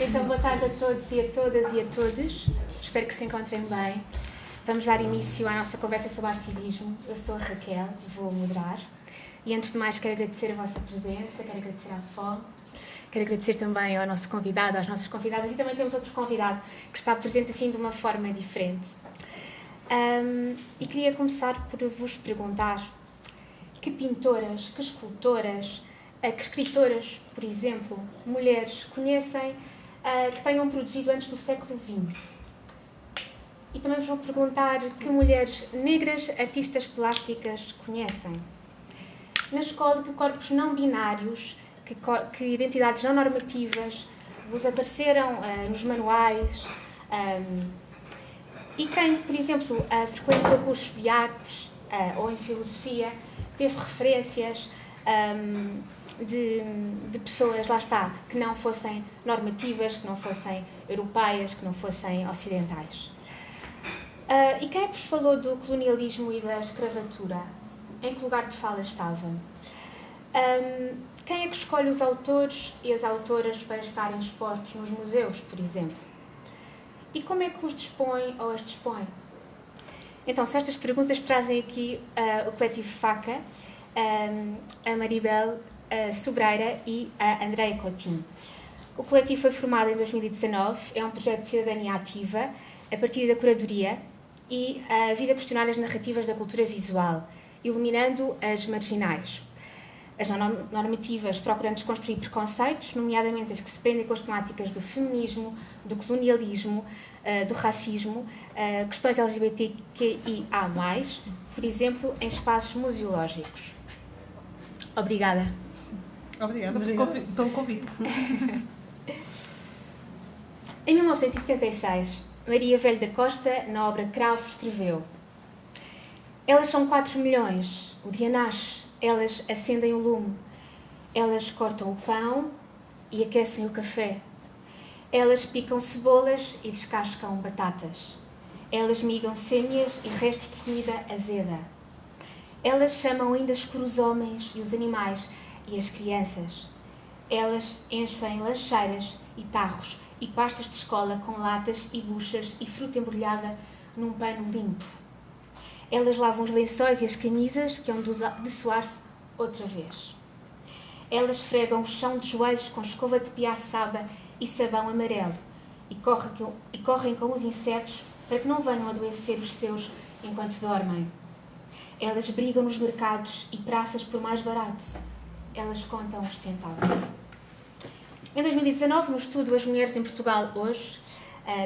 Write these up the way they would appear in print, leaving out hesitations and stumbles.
Então, boa tarde a todos e a todas e a todos. Espero que se encontrem bem. Vamos dar início à nossa conversa sobre ativismo. Eu sou a Raquel, vou moderar. E antes de mais, quero agradecer a vossa presença, quero agradecer à FOM, quero agradecer também ao nosso convidado, às nossas convidadas, e também temos outro convidado que está presente assim de uma forma diferente. E queria começar por vos perguntar que pintoras, que escultoras, que escritoras, por exemplo, mulheres, conhecem que tenham produzido antes do século XX. E também vos vou perguntar que mulheres negras artistas plásticas conhecem. Na escola, que corpos não binários, que identidades não normativas vos apareceram nos manuais. E quem, por exemplo, frequentou cursos de artes ou em filosofia, teve referências de pessoas, lá está, que não fossem normativas, que não fossem europeias, que não fossem ocidentais. E quem é que vos falou do colonialismo e da escravatura? Em que lugar de fala estava? Quem é que escolhe os autores e as autoras para estarem expostos nos museus, por exemplo? E como é que os dispõe ou as dispõe? Então, se estas perguntas trazem aqui o coletivo FACA, a Maribel Sobreira e a Andreia Coutinho. O coletivo foi formado em 2019, é um projeto de cidadania ativa, a partir da curadoria, e visa questionar as narrativas da cultura visual, iluminando as marginais. As não normativas procurando desconstruir preconceitos, nomeadamente as que se prendem com as temáticas do feminismo, do colonialismo, do racismo, questões LGBTQIA+, por exemplo, em espaços museológicos. Obrigada. Obrigada pelo convite. Em 1976, Maria Velho da Costa, na obra Cravo, escreveu: elas são 4 milhões, o dia nasce, elas acendem o lume, elas cortam o pão e aquecem o café, elas picam cebolas e descascam batatas, elas migam sêmias e restos de comida azeda, elas chamam ainda escuros homens e os animais e as crianças, elas enchem lancheiras e tarros e pastas de escola com latas e buchas e fruta embrulhada num pano limpo. Elas lavam os lençóis e as camisas que hão de suar-se outra vez. Elas esfregam o chão de joelhos com escova de piaçaba e sabão amarelo e correm com os insetos para que não venham adoecer os seus enquanto dormem. Elas brigam nos mercados e praças por mais barato. Elas contam os centavos. Em 2019, no estudo As Mulheres em Portugal Hoje,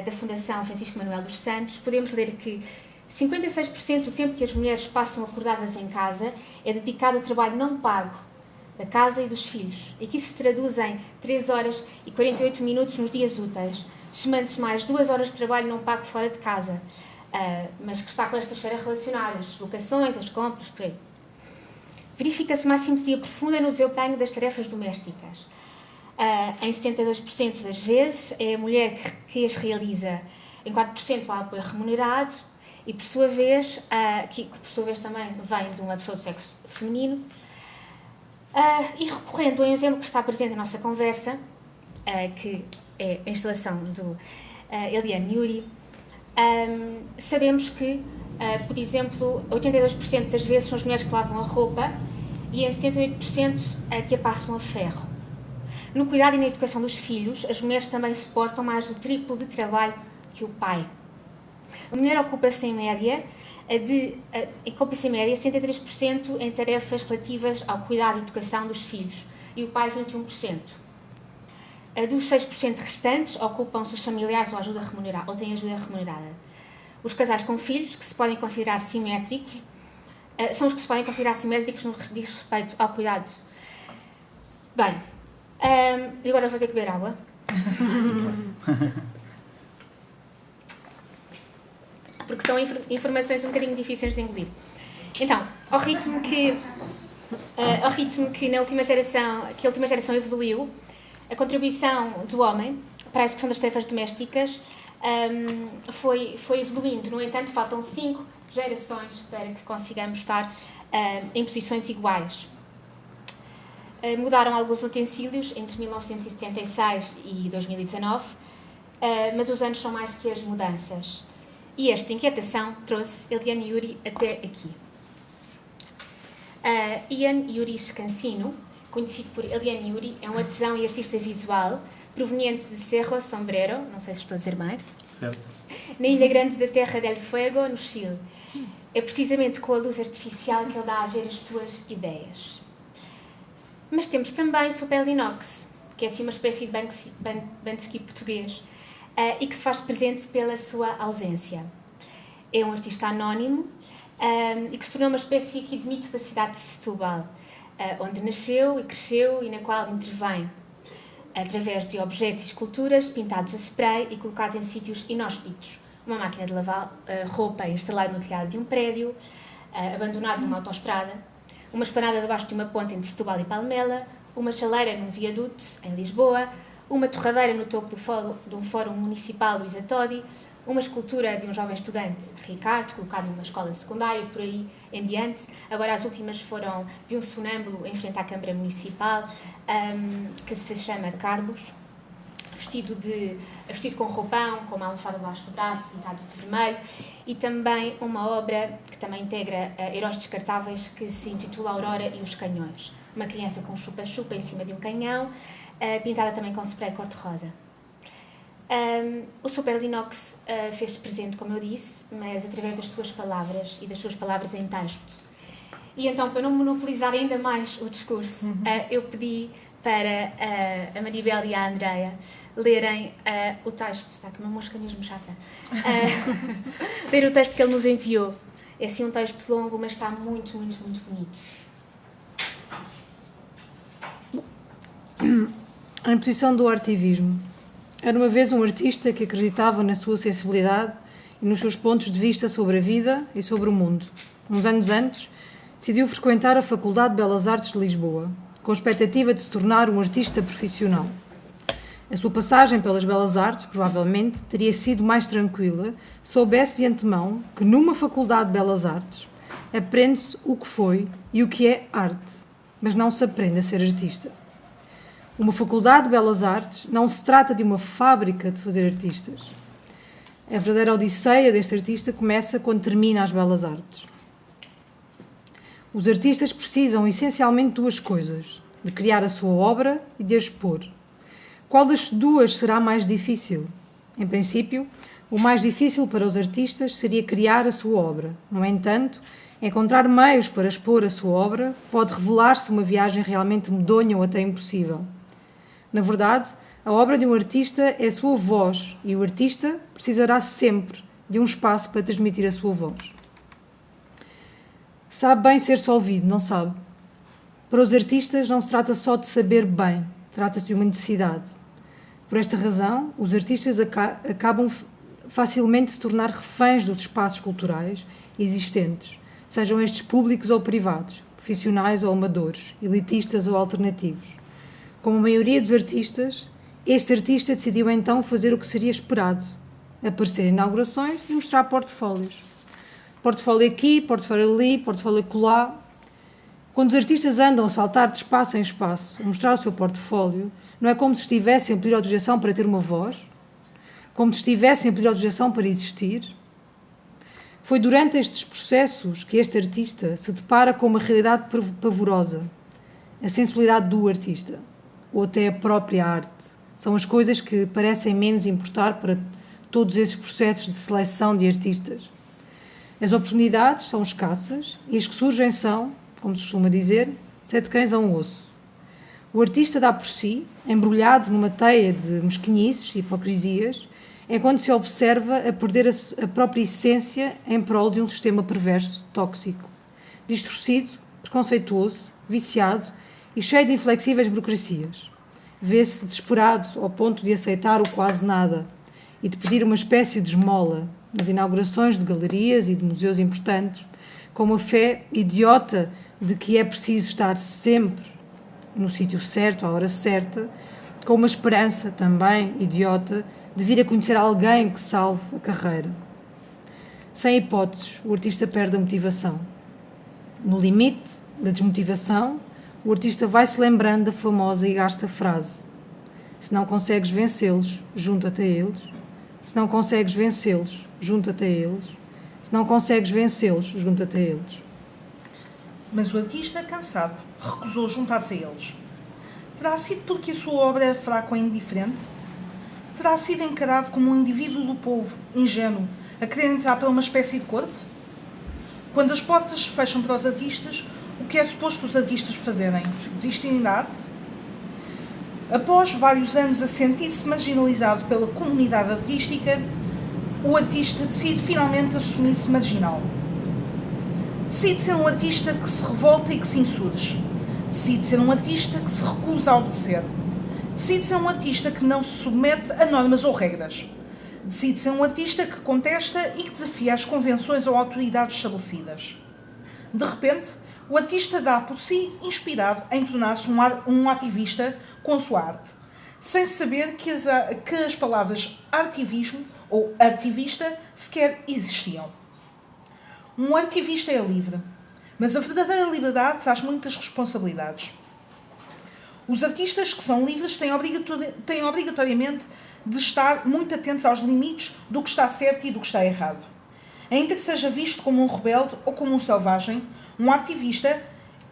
da Fundação Francisco Manuel dos Santos, podemos ler que 56% do tempo que as mulheres passam acordadas em casa é dedicado ao trabalho não pago da casa e dos filhos, e que isso se traduz em 3 horas e 48 minutos nos dias úteis, somando-se mais 2 horas de trabalho não pago fora de casa, mas que está com esta esfera relacionada, as locações, as compras, por aí. Verifica-se uma assimetria profunda no desempenho das tarefas domésticas. Em 72% das vezes é a mulher que as realiza, em 4% há apoio remunerado, e por sua vez, que por sua vez também vem de uma pessoa do sexo feminino. E recorrendo a um exemplo que está presente na nossa conversa, que é a instalação do Eliane Yuri, sabemos que, por exemplo, 82% das vezes são as mulheres que lavam a roupa e em 78% que a passam a ferro. No cuidado e na educação dos filhos, as mulheres também suportam mais do triplo de trabalho que o pai. A mulher ocupa-se em média 63% em tarefas relativas ao cuidado e educação dos filhos e o pai 21%. Dos 6% restantes ocupam-se os familiares ou ajuda remunerada, ou têm ajuda remunerada. Os casais com filhos, que se podem considerar simétricos, são os que se podem considerar simétricos no que diz respeito ao cuidado. Bem, e agora vou ter que beber água. Porque são informações um bocadinho difíceis de engolir. Então, ao ritmo que a última geração evoluiu, a contribuição do homem para a execução das tarefas domésticas foi evoluindo. No entanto, faltam 5 gerações para que consigamos estar em posições iguais. Mudaram alguns utensílios entre 1976 e 2019, mas os anos são mais que as mudanças. E esta inquietação trouxe Eliane Yuri até aqui. Ian Yuri Scansino, conhecido por Eliane Yuri, é um artesão e artista visual proveniente de Cerro Sombrero, não sei se estou a dizer bem, certo, na Ilha Grande da Terra del Fuego, no Chile. É precisamente com a luz artificial que ele dá a ver as suas ideias. Mas temos também o Superlinox, que é assim uma espécie de Banksy português, e que se faz presente pela sua ausência. É um artista anónimo e que se tornou uma espécie aqui de mito da cidade de Setúbal, onde nasceu e cresceu e na qual intervém, através de objetos e esculturas pintados a spray e colocados em sítios inóspitos. Uma máquina de lavar roupa instalada no telhado de um prédio, abandonado numa autoestrada, uma esplanada debaixo de uma ponte entre Setúbal e Palmela, uma chaleira num viaduto em Lisboa, uma torradeira no topo de um fórum municipal, Luísa Todi, uma escultura de um jovem estudante, Ricardo, colocado numa escola secundária, por aí em diante. Agora as últimas foram de um sonâmbulo em frente à Câmara Municipal, que se chama Carlos, vestido com roupão, com uma almofada debaixo do braço, pintado de vermelho, e também uma obra que também integra heróis descartáveis, que se intitula Aurora e os Canhões. Uma criança com chupa-chupa em cima de um canhão, pintada também com spray cor-de-rosa. O Superlinox fez-se presente, como eu disse, mas através das suas palavras e das suas palavras em texto. E então, para não monopolizar ainda mais o discurso, eu pedi para a Maribel e a Andreia lerem o texto. Está aqui uma mosca mesmo chata. Ler o texto que ele nos enviou. É assim um texto longo, mas está muito, muito, muito bonito. A imposição do artivismo. Era uma vez um artista que acreditava na sua sensibilidade e nos seus pontos de vista sobre a vida e sobre o mundo. Uns anos antes, decidiu frequentar a Faculdade de Belas Artes de Lisboa, com a expectativa de se tornar um artista profissional. A sua passagem pelas Belas Artes, provavelmente, teria sido mais tranquila se soubesse de antemão que numa Faculdade de Belas Artes aprende-se o que foi e o que é arte, mas não se aprende a ser artista. Uma Faculdade de Belas Artes não se trata de uma fábrica de fazer artistas. A verdadeira odisseia deste artista começa quando termina as Belas Artes. Os artistas precisam essencialmente de duas coisas: de criar a sua obra e de a expor. Qual das duas será mais difícil? Em princípio, o mais difícil para os artistas seria criar a sua obra. No entanto, encontrar meios para expor a sua obra pode revelar-se uma viagem realmente medonha ou até impossível. Na verdade, a obra de um artista é a sua voz e o artista precisará sempre de um espaço para transmitir a sua voz. Sabe bem ser-se ouvido, não sabe? Para os artistas não se trata só de saber bem, trata-se de uma necessidade. Por esta razão, os artistas acabam facilmente de se tornar reféns dos espaços culturais existentes, sejam estes públicos ou privados, profissionais ou amadores, elitistas ou alternativos. Como a maioria dos artistas, este artista decidiu então fazer o que seria esperado: aparecer em inaugurações e mostrar portfólios. Portfólio aqui, portfólio ali, portfólio acolá. Quando os artistas andam a saltar de espaço em espaço a mostrar o seu portfólio, não é como se estivessem a pedir autorização para ter uma voz? Como se estivessem a pedir autorização para existir? Foi durante estes processos que este artista se depara com uma realidade pavorosa: a sensibilidade do artista, ou até a própria arte. São as coisas que parecem menos importar para todos esses processos de seleção de artistas. As oportunidades são escassas e as que surgem são, como se costuma dizer, 7 cães a um osso. O artista dá por si, embrulhado numa teia de mesquinhices e hipocrisias, enquanto se observa a perder a própria essência em prol de um sistema perverso, tóxico, distorcido, preconceituoso, viciado e cheio de inflexíveis burocracias. Vê-se desesperado ao ponto de aceitar o quase nada e de pedir uma espécie de esmola nas inaugurações de galerias e de museus importantes, com uma fé idiota de que é preciso estar sempre no sítio certo, à hora certa, com uma esperança também idiota de vir a conhecer alguém que salve a carreira. Sem hipóteses, o artista perde a motivação. No limite da desmotivação, o artista vai-se lembrando da famosa e gasta frase: se não consegues vencê-los, junta-te a eles. Se não consegues vencê-los, junta-te a eles. Se não consegues vencê-los, junta-te a eles. Mas o artista, cansado, recusou juntar-se a eles. Terá sido porque a sua obra era fraca ou indiferente? Terá sido encarado como um indivíduo do povo, ingênuo, a querer entrar para uma espécie de corte? Quando as portas se fecham para os artistas, o que é suposto os artistas fazerem? Desistirem da arte? Após vários anos a sentir-se marginalizado pela comunidade artística, o artista decide finalmente assumir-se marginal. Decide ser um artista que se revolta e que se insurge. Decide ser um artista que se recusa a obedecer. Decide ser um artista que não se submete a normas ou regras. Decide ser um artista que contesta e que desafia as convenções ou autoridades estabelecidas. De repente, o artista dá por si inspirado em tornar-se um ativista com a sua arte, sem saber que as palavras artivismo ou artivista sequer existiam. Um artivista é livre, mas a verdadeira liberdade traz muitas responsabilidades. Os artistas que são livres têm obrigatoriamente de estar muito atentos aos limites do que está certo e do que está errado. Ainda que seja visto como um rebelde ou como um selvagem, um ativista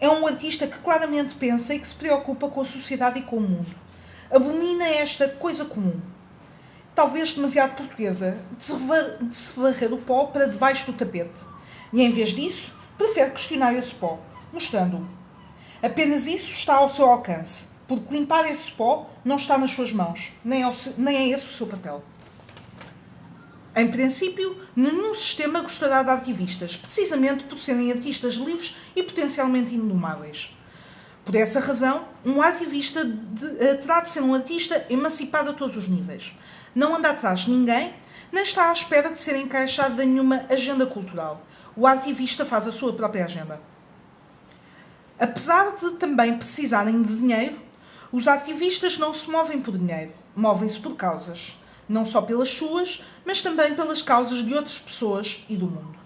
é um artista que claramente pensa e que se preocupa com a sociedade e com o mundo. Abomina esta coisa comum, talvez demasiado portuguesa, de se varrer o pó para debaixo do tapete. E, em vez disso, prefere questionar esse pó, mostrando-o. Apenas isso está ao seu alcance, porque limpar esse pó não está nas suas mãos, nem é esse o seu papel. Em princípio, nenhum sistema gostará de ativistas, precisamente por serem artistas livres e potencialmente indomáveis. Por essa razão, um ativista terá de ser um artista emancipado a todos os níveis. Não anda atrás de ninguém, nem está à espera de ser encaixado em nenhuma agenda cultural. O ativista faz a sua própria agenda. Apesar de também precisarem de dinheiro, os ativistas não se movem por dinheiro, movem-se por causas. Não só pelas suas, mas também pelas causas de outras pessoas e do mundo.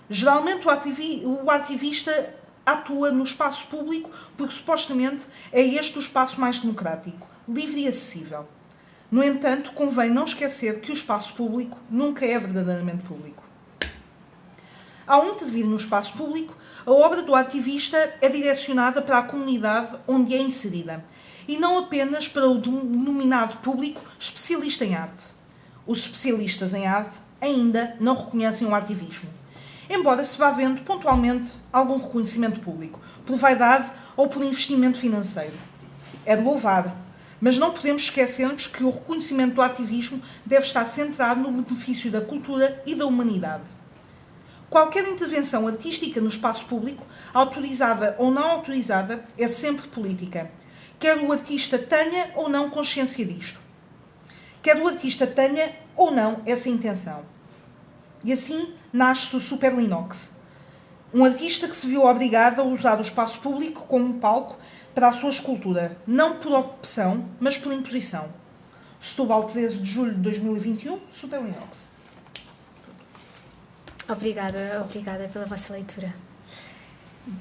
Geralmente o ativista atua no espaço público porque supostamente é este o espaço mais democrático, livre e acessível. No entanto, convém não esquecer que o espaço público nunca é verdadeiramente público. Ao intervir no espaço público, a obra do ativista é direcionada para a comunidade onde é inserida, e não apenas para o denominado público especialista em arte. Os especialistas em arte ainda não reconhecem o ativismo, embora se vá vendo pontualmente algum reconhecimento público, por vaidade ou por investimento financeiro. É de louvar, mas não podemos esquecer-nos que o reconhecimento do ativismo deve estar centrado no benefício da cultura e da humanidade. Qualquer intervenção artística no espaço público, autorizada ou não autorizada, é sempre política. Quer o artista tenha ou não consciência disto. Quer o artista tenha ou não essa intenção. E assim nasce o Super Linux. Um artista que se viu obrigado a usar o espaço público como um palco para a sua escultura, não por opção, mas por imposição. Setúbal, 13 de julho de 2021, Super Linux. Obrigada pela vossa leitura.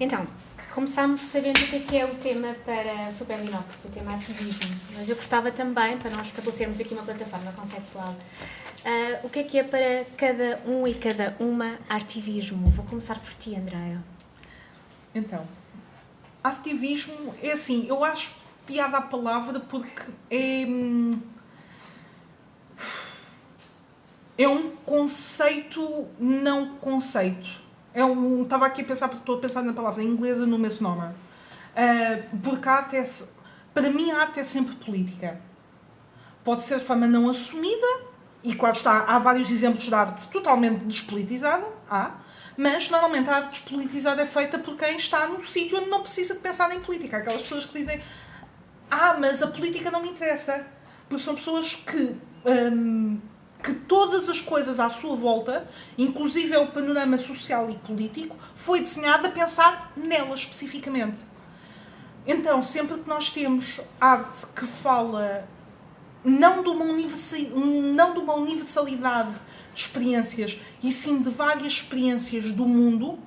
Então, começámos sabendo o que é o tema para Super Linux, o tema ativismo. Mas eu gostava também, para nós estabelecermos aqui uma plataforma conceptual, o que é para cada um e cada uma ativismo. Vou começar por ti, Andréa. Então, ativismo é assim, eu acho piada a palavra porque é um conceito não conceito. Estava aqui a pensar, porque estou a pensar na palavra inglesa, no misnomer. Porque a arte para mim a arte é sempre política. Pode ser de forma não assumida, e claro está, há vários exemplos de arte totalmente despolitizada, mas normalmente a arte despolitizada é feita por quem está no sítio onde não precisa de pensar em política. Aquelas pessoas que dizem, mas a política não me interessa. Porque são pessoas que todas as coisas à sua volta, inclusive o panorama social e político, foi desenhado a pensar nelas especificamente. Então, sempre que nós temos arte que fala não de uma universalidade de experiências, e sim de várias experiências do mundo,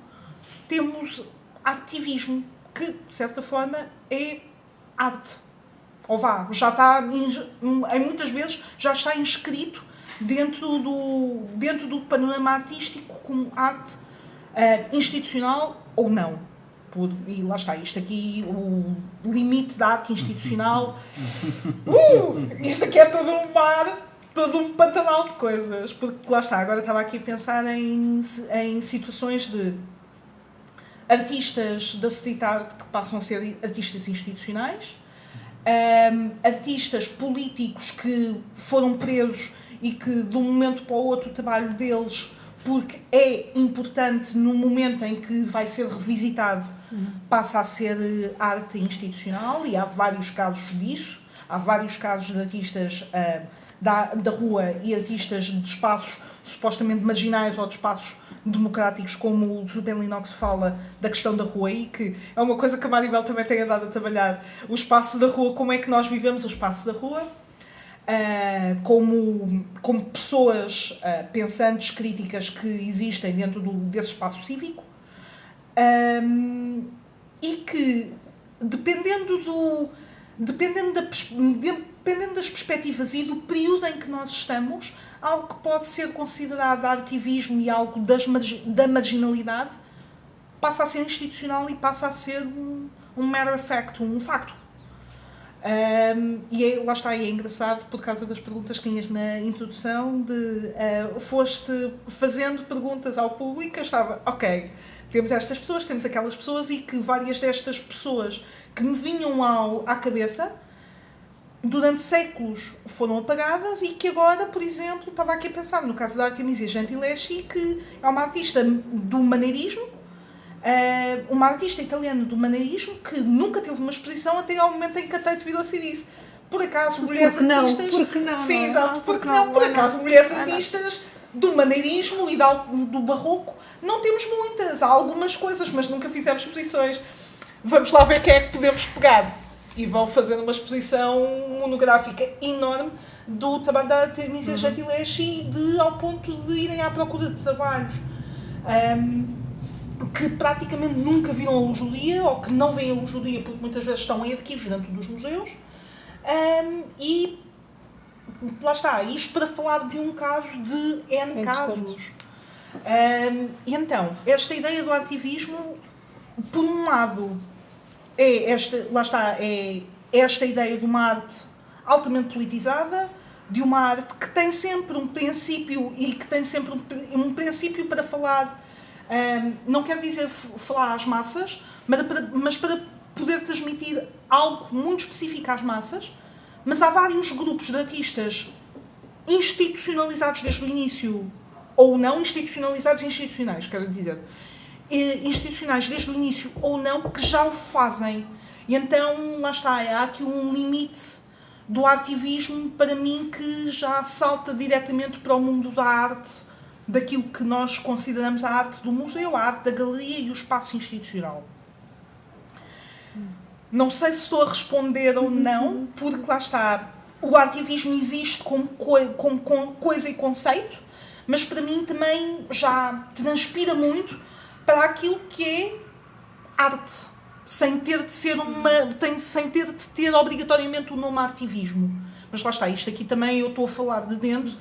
temos ativismo, porque, de certa forma, é arte. Ou já está, em muitas vezes, já está inscrito dentro do panorama artístico como arte institucional ou não. E lá está, isto aqui, o limite da arte institucional, isto aqui é todo um mar, todo um pantanal de coisas, porque lá está, agora estava aqui a pensar em situações de artistas da street art que passam a ser artistas institucionais, artistas políticos que foram presos e que de um momento para o outro o trabalho deles, porque é importante no momento em que vai ser revisitado, passa a ser arte institucional, e há vários casos disso. Há vários casos de artistas da rua e artistas de espaços supostamente marginais ou de espaços democráticos, como o Super Linux fala da questão da rua, e que é uma coisa que a Maribel também tem andado a trabalhar, o espaço da rua, como é que nós vivemos o espaço da rua, como pessoas pensantes, críticas que existem dentro desse espaço cívico, e que, dependendo das perspectivas e do período em que nós estamos, algo que pode ser considerado artivismo e algo da marginalidade passa a ser institucional e passa a ser um matter of fact, um facto. Lá está, e é engraçado por causa das perguntas que tinhas na introdução, foste fazendo perguntas ao público, eu estava, ok, temos estas pessoas, temos aquelas pessoas, e que várias destas pessoas que me vinham à cabeça durante séculos foram apagadas, e que agora, por exemplo, estava aqui a pensar no caso da Artemisia Gentileschi, que é uma artista do maneirismo, uma artista italiana do maneirismo, que nunca teve uma exposição até ao momento em que a Tate virou-se e disse: por acaso mulheres artistas... Porque não? Sim, exato, porque não? Por acaso mulheres artistas do maneirismo e do barroco não temos muitas, há algumas coisas, mas nunca fizemos exposições. Vamos lá ver quem é que podemos pegar. E vão fazer uma exposição monográfica enorme do trabalho da Artemisia Gentileschi, ao ponto de irem à procura de trabalhos que praticamente nunca viram a luz do dia, ou que não veem a luz do dia porque muitas vezes estão em arquivos dentro dos museus. E lá está, isto para falar de um caso de N casos. E então, esta ideia do artivismo, por um lado, é esta ideia de uma arte altamente politizada, de uma arte que tem sempre um princípio, e que tem sempre um princípio para falar, não quero dizer falar às massas, mas para poder transmitir algo muito específico às massas. Mas há vários grupos de artistas institucionalizados desde o início, ou não institucionalizados, quero dizer, institucionais desde o início ou não, que já o fazem. E então, lá está, há aqui um limite do artivismo, para mim, que já salta diretamente para o mundo da arte, daquilo que nós consideramos a arte do museu, a arte da galeria e o espaço institucional. Não sei se estou a responder ou não, porque lá está, o artivismo existe como coisa e conceito, mas para mim também já transpira muito para aquilo que é arte, sem ter de ter obrigatoriamente o nome artivismo. Mas lá está, isto aqui também eu estou a falar de dentro,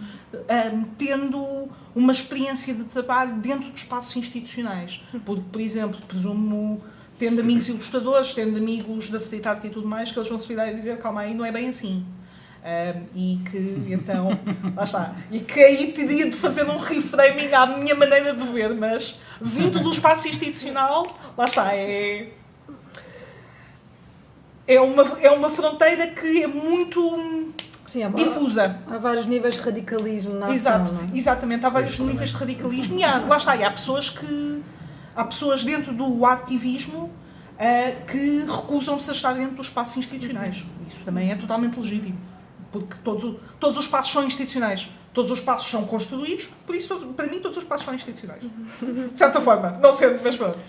tendo uma experiência de trabalho dentro de espaços institucionais. Porque, por exemplo, presumo, tendo amigos ilustradores, tendo amigos da street art e tudo mais, que eles vão se virar e dizer: calma aí, não é bem assim. E que, então, lá está. E que aí teria de fazer um reframing à minha maneira de ver, mas vindo do espaço institucional, lá está, é uma fronteira que é muito difusa. Há vários níveis de radicalismo na Exato, ação, não é? exatamente, há vários níveis de radicalismo, e lá está, e há pessoas dentro do artivismo que recusam-se a estar dentro dos espaços institucionais. Isso também é totalmente legítimo, porque todos os espaços são institucionais, todos os espaços são construídos, por isso, para mim, todos os espaços são institucionais. De certa forma, não sendo, mas pronto.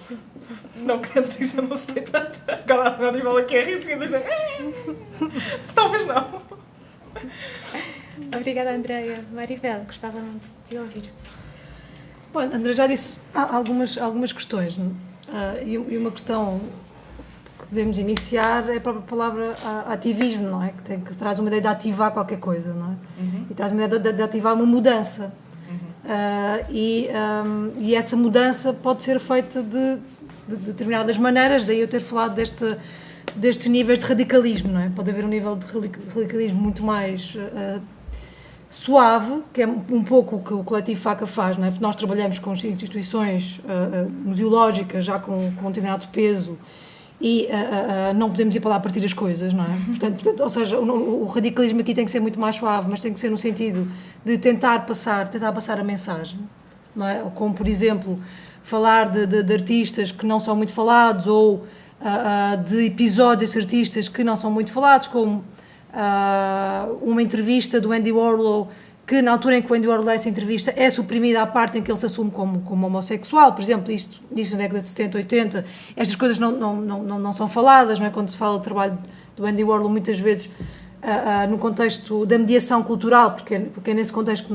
Não querendo dizer, não sei tanto. Agora a nível aqui é rir e dizer: talvez não. Obrigada, Andreia. Maribel, gostava muito de te ouvir. Bom, André já disse algumas questões, não? E uma questão podemos iniciar é a própria palavra ativismo, não é? Que traz uma ideia de ativar qualquer coisa, não é? E traz uma ideia de ativar uma mudança. E essa mudança pode ser feita de determinadas maneiras, daí eu ter falado destes níveis de radicalismo, não é? Pode haver um nível de radicalismo muito mais suave, que é um pouco o que o Coletivo Faca faz, não é? Porque nós trabalhamos com instituições museológicas já com um determinado peso e não podemos ir para lá partir as coisas, não é? Portanto, ou seja, o radicalismo aqui tem que ser muito mais suave, mas tem que ser no sentido de tentar passar a mensagem, não é? Como, por exemplo, falar de artistas que não são muito falados ou de episódios de artistas que não são muito falados, como uma entrevista do Andy Warhol, que na altura em que o Andy Warhol dá essa entrevista é suprimida a parte em que ele se assume como homossexual, por exemplo, isto na década de 70, 80, estas coisas não são faladas, não é? Quando se fala do trabalho do Andy Warhol, muitas vezes no contexto da mediação cultural, porque é nesse contexto que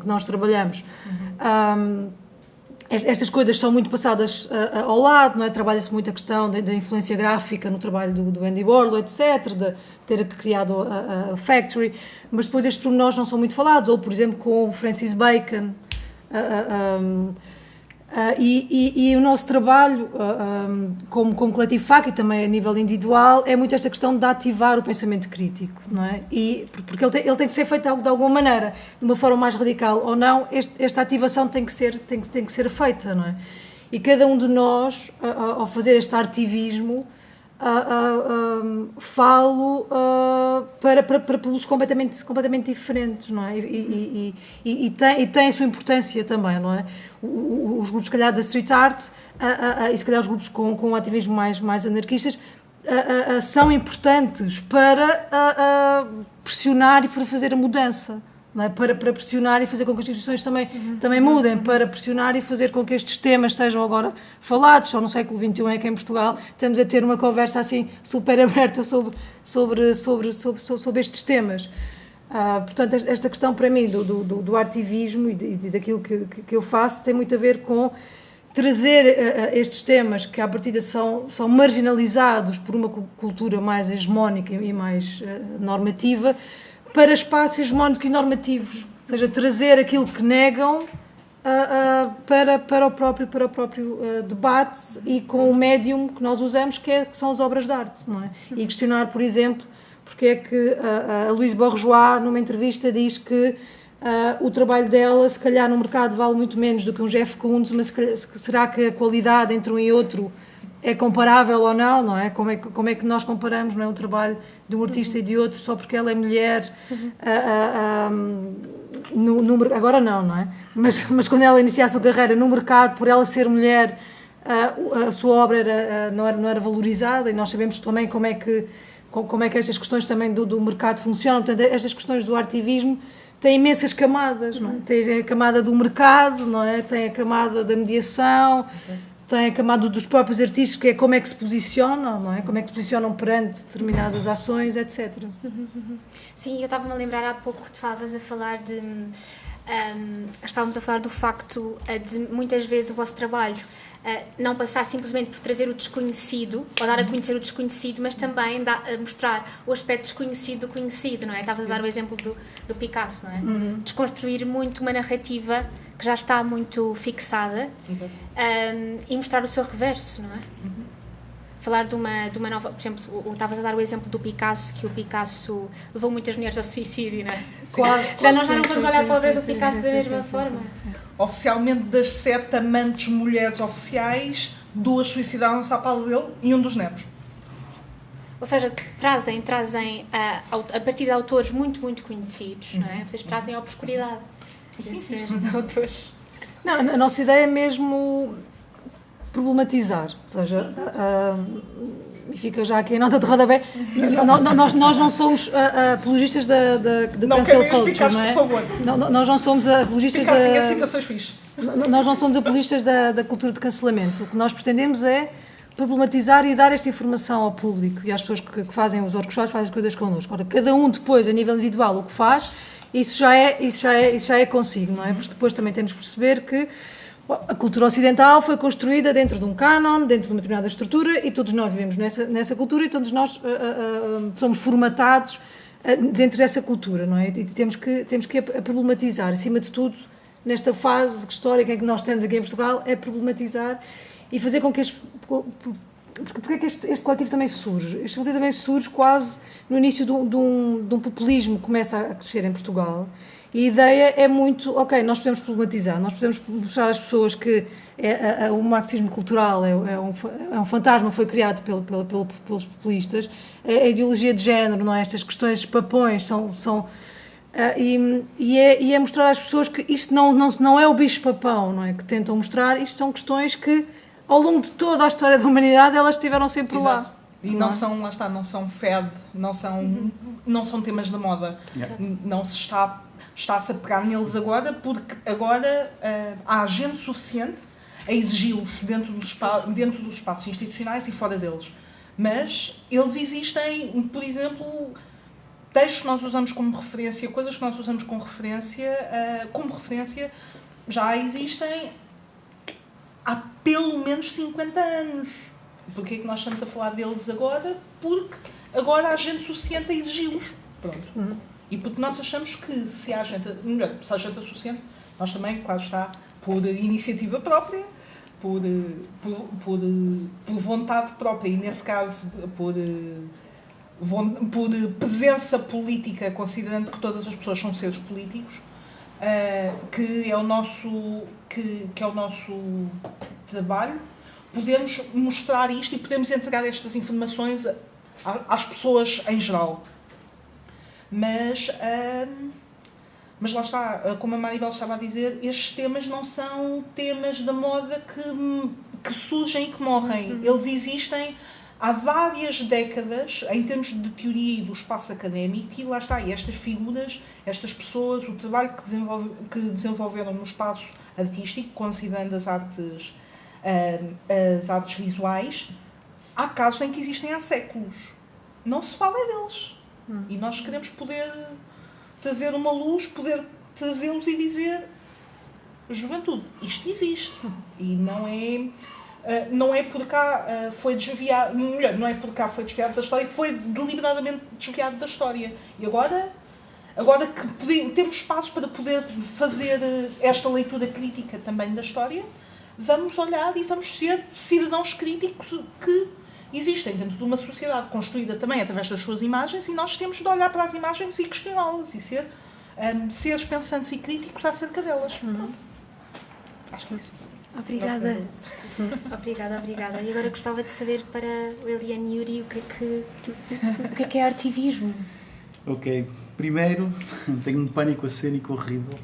nós trabalhamos. Estas coisas são muito passadas ao lado, não é? Trabalha-se muito a questão da influência gráfica no trabalho do Andy Warhol, etc., de ter criado a Factory, mas depois estes pormenores não são muito falados, ou, por exemplo, com o Francis Bacon. E o nosso trabalho, como Coletivo Faca e também a nível individual, é muito esta questão de ativar o pensamento crítico, não é? Porque ele tem que ser feito de alguma maneira, de uma forma mais radical ou não, esta ativação tem que ser feita, não é? E cada um de nós, ao fazer este ativismo, falo para públicos completamente diferentes, não é? E tem a sua importância também, não é? Os grupos, se calhar, da street art e se calhar os grupos com um ativismo mais anarquistas são importantes para pressionar e para fazer a mudança, não é? Para pressionar e fazer com que as instituições também mudem, para pressionar e fazer com que estes temas sejam agora falados. Só no século XXI é que em Portugal estamos a ter uma conversa assim super aberta sobre estes temas. Portanto, esta questão para mim do ativismo e daquilo que eu faço tem muito a ver com trazer estes temas que à partida são marginalizados por uma cultura mais hegemónica e mais normativa para espaços hegemónicos e normativos, ou seja, trazer aquilo que negam para o próprio debate e com o médium que nós usamos, que são as obras de arte, não é? E questionar, por exemplo, porque é que a Louise Bourgeois, numa entrevista, diz que o trabalho dela, se calhar no mercado vale muito menos do que um Jeff Koons, mas será que a qualidade entre um e outro é comparável ou não é? Como é que nós comparamos, não é, o trabalho de um artista e de outro só porque ela é mulher? Agora não é? Mas quando ela inicia a sua carreira no mercado, por ela ser mulher, a sua obra não era valorizada, e nós sabemos também como é que estas questões também do mercado funcionam. Portanto, estas questões do ativismo têm imensas camadas, não é? Tem a camada do mercado, não é? Tem a camada da mediação, tem a camada dos próprios artistas, que é como é que se posicionam, não é? Como é que se posicionam perante determinadas ações, etc. Sim, eu estava-me a lembrar há pouco que tu estavas a falar de... estávamos a falar do facto de muitas vezes o vosso trabalho não passar simplesmente por trazer o desconhecido, ou dar a conhecer o desconhecido, mas também mostrar o aspecto desconhecido do conhecido, não é? Estavas a dar o exemplo do Picasso, não é? Desconstruir muito uma narrativa que já está muito fixada, e mostrar o seu reverso, não é? Falar de uma nova... Por exemplo, estavas a dar o exemplo do Picasso, que o Picasso levou muitas mulheres ao suicídio, não é? Quase. Nós já não vamos olhar para a obra do Picasso da mesma forma. Oficialmente, das 7 amantes mulheres oficiais, 2 suicidaram-se à pala dele e um dos netos. Ou seja, trazem a partir de autores muito, muito conhecidos, não é? Vocês trazem a obscuridade desses mesmos autores. Não, a nossa ideia é mesmo problematizar, ou seja, e fica já aqui a nota de rodapé, nós não somos apologistas do cancel culture, não é? Por favor. Nós não somos apologistas tinha citações fixes. Nós não somos apologistas da cultura de cancelamento. O que nós pretendemos é problematizar e dar esta informação ao público e às pessoas que fazem os workshops, fazem as coisas connosco. Ora, cada um depois, a nível individual, o que faz, isso já é consigo, não é? Porque depois também temos que perceber que A cultura ocidental foi construída dentro de um cânon, dentro de uma determinada estrutura, e todos nós vivemos nessa cultura, e todos nós somos formatados dentro dessa cultura, não é? E temos que problematizar, acima de tudo, nesta fase histórica em que nós temos aqui em Portugal, é problematizar e fazer com que porque é que este coletivo também surge? Este coletivo também surge quase no início de um populismo que começa a crescer em Portugal. E a ideia é muito, ok, nós podemos problematizar, nós podemos mostrar às pessoas que o marxismo cultural é um fantasma, foi criado pelos populistas, a ideologia de género, não é? Estas questões, estes papões, e é mostrar às pessoas que isto não é o bicho-papão, não é? Que tentam mostrar, isto são questões que, ao longo de toda a história da humanidade, elas estiveram sempre lá. E não são, lá está, não são fad, não são temas da moda. Não se está-se a pegar neles agora, porque agora há gente suficiente a exigi-los dentro dos espaços institucionais e fora deles. Mas eles existem, por exemplo, textos que nós usamos como referência, coisas que nós usamos como referência já existem há pelo menos 50 anos. Porquê é que nós estamos a falar deles agora? Porque agora há gente suficiente a exigi-los. Pronto. E porque nós achamos que se há gente suficiente, nós também, claro está, por iniciativa própria, por vontade própria, e nesse caso por presença política, considerando que todas as pessoas são seres políticos, que é o nosso trabalho, podemos mostrar isto e podemos entregar estas informações às pessoas em geral. Mas lá está, como a Maribel estava a dizer, estes temas não são temas da moda que surgem e que morrem. Eles existem há várias décadas, em termos de teoria e do espaço académico, e lá está, e estas figuras, estas pessoas, o trabalho que desenvolveram no espaço artístico, considerando as artes visuais, há casos em que existem há séculos. Não se fala deles. E nós queremos poder trazer uma luz, poder trazê-los e dizer: juventude, isto existe. E não é por cá foi desviado, melhor, não é por cá foi desviado da história, foi deliberadamente desviado da história. E agora que temos espaço para poder fazer esta leitura crítica também da história, vamos olhar e vamos ser cidadãos críticos que existem dentro de uma sociedade construída também através das suas imagens, e nós temos de olhar para as imagens e questioná-las e ser seres pensantes e críticos acerca delas. Acho que é isso. Obrigada. Obrigada. E agora gostava de saber para o Eliane Yuri o que é artivismo. Ok. Primeiro, tenho um pânico cênico horrível.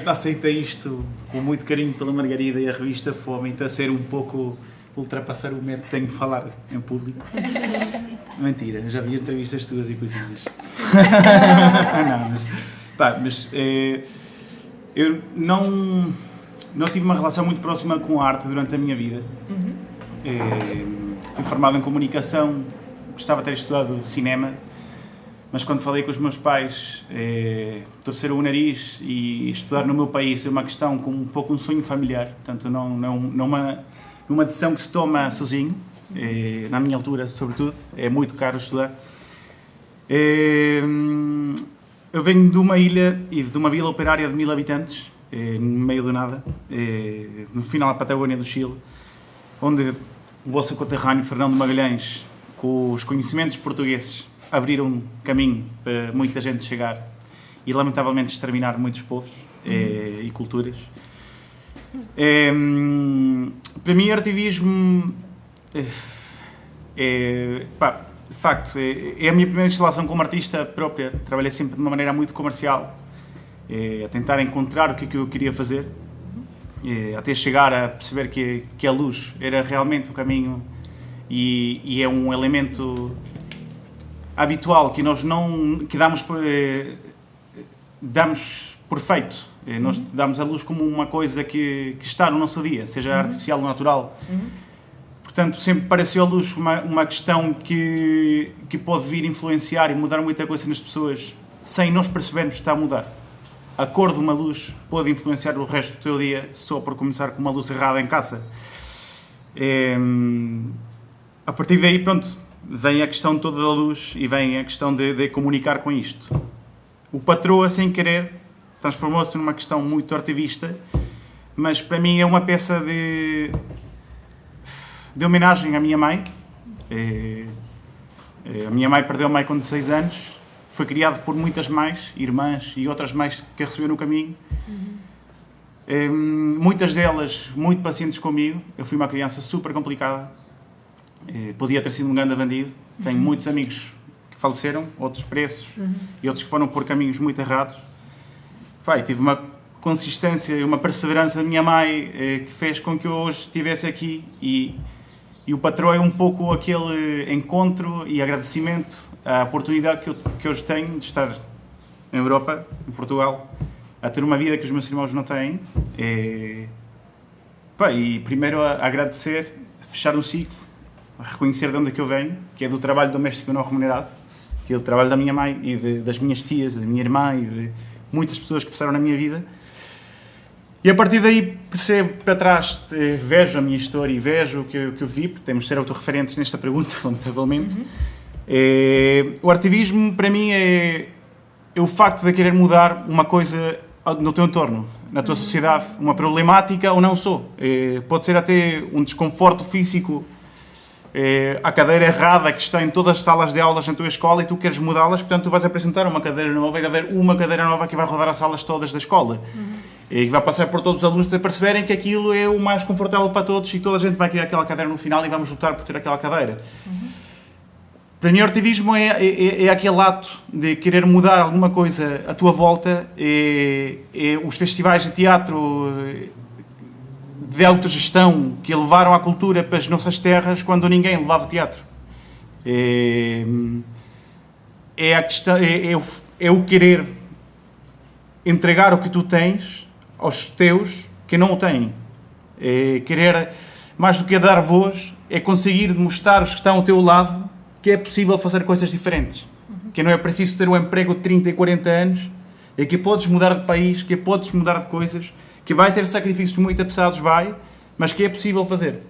Aceitei isto com muito carinho pela Margarida e a revista Fome, a ser um pouco ultrapassar o medo que tenho de falar em público. Mentira, já vi entrevistas tuas e coisinhas. Mas eu não tive uma relação muito próxima com a arte durante a minha vida. Fui formado em comunicação, gostava de ter estudado cinema, mas quando falei com os meus pais, torceram o nariz, e estudar no meu país é uma questão com um pouco um sonho familiar, portanto não uma decisão que se toma sozinho, na minha altura sobretudo, é muito caro estudar. Eu venho de uma ilha e de uma vila operária de 1000 habitantes, no meio do nada, no final da Patagónia do Chile, onde o vosso conterrâneo Fernando Magalhães, com os conhecimentos portugueses, abriram caminho para muita gente chegar e lamentavelmente exterminar muitos povos e culturas. Para mim, artivismo de facto, é a minha primeira instalação como artista própria. Trabalhei sempre de uma maneira muito comercial, a tentar encontrar o que eu queria fazer, até chegar a perceber que a luz era realmente o caminho, e é um elemento habitual que nós damos por feito. Nós damos a luz como uma coisa que está no nosso dia, seja artificial ou natural. Portanto, sempre pareceu a luz uma questão que pode vir influenciar e mudar muita coisa nas pessoas, sem nós percebermos que está a mudar. a cor de uma luz pode influenciar o resto do teu dia só por começar com uma luz errada em casa. A partir daí, pronto, vem a questão toda da luz e vem a questão de comunicar com isto. O Patroa, sem querer, transformou-se numa questão muito ativista, mas para mim é uma peça de homenagem à minha mãe. A minha mãe perdeu a mãe com 16 anos, foi criada por muitas mães, irmãs e outras mães que a receberam no caminho. Muitas delas muito pacientes comigo. Eu fui uma criança super complicada, podia ter sido um grande bandido. Tenho muitos amigos que faleceram, outros presos e outros que foram por caminhos muito errados. Pai, tive uma consistência e uma perseverança da minha mãe que fez com que eu hoje estivesse aqui, e o Patroa é um pouco aquele encontro e agradecimento à oportunidade que hoje tenho de estar em Europa, em Portugal, a ter uma vida que os meus irmãos não têm. E primeiro a agradecer, a fechar um ciclo, a reconhecer de onde é que eu venho, que é do trabalho doméstico não remunerado, que é o trabalho da minha mãe e das minhas tias, da minha irmã e de muitas pessoas que passaram na minha vida. E a partir daí percebo para trás, vejo a minha história e vejo o que eu vi, porque temos de ser autorreferentes nesta pergunta, lamentavelmente. O ativismo, para mim, é o facto de querer mudar uma coisa no teu entorno, na tua sociedade, uma problemática ou não só. Pode ser até um desconforto físico, a cadeira errada que está em todas as salas de aulas na tua escola e tu queres mudá-las, portanto tu vais apresentar uma cadeira nova e vai haver uma cadeira nova que vai rodar as salas todas da escola. E que vai passar por todos os alunos para perceberem que aquilo é o mais confortável para todos e toda a gente vai querer aquela cadeira no final e vamos lutar por ter aquela cadeira. Para mim, o ativismo é aquele ato de querer mudar alguma coisa à tua volta. Os festivais de teatro de autogestão que levaram a cultura para as nossas terras quando ninguém levava teatro. A questão, é o querer entregar o que tu tens aos teus que não o têm. Querer, mais do que dar voz, é conseguir mostrar os que estão ao teu lado que é possível fazer coisas diferentes. Que não é preciso ter um emprego de 30 e 40 anos, é que podes mudar de país, que podes mudar de coisas, que vai ter sacrifícios muito pesados, mas que é possível fazer.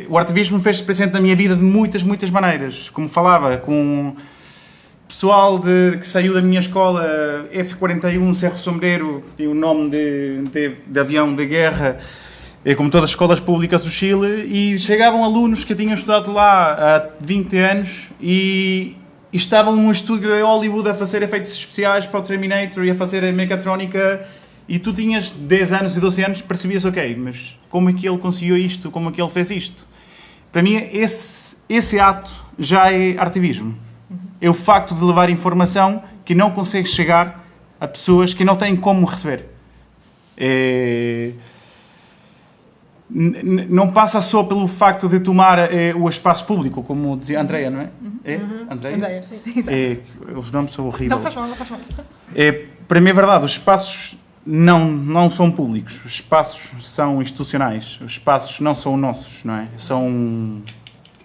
O ativismo fez-se presente na minha vida de muitas, muitas maneiras. Como falava, com pessoal que saiu da minha escola, F-41, Cerro Sombreiro, que tem o nome de avião de guerra, como todas as escolas públicas do Chile, e chegavam alunos que tinham estudado lá há 20 anos e estavam num estúdio de Hollywood a fazer efeitos especiais para o Terminator e a fazer a mecatrónica, e tu tinhas 10 anos e 12 anos, percebias, ok, mas como é que ele conseguiu isto, como é que ele fez isto? Para mim, esse ato já é ativismo. É o facto de levar informação que não consegue chegar a pessoas que não têm como receber. Não passa só pelo facto de tomar o espaço público, como dizia a Andreia, não é? Andreia, sim. Os nomes são horríveis. Não faz mal. Para mim é verdade, os espaços não são públicos, os espaços são institucionais, os espaços não são nossos, não é?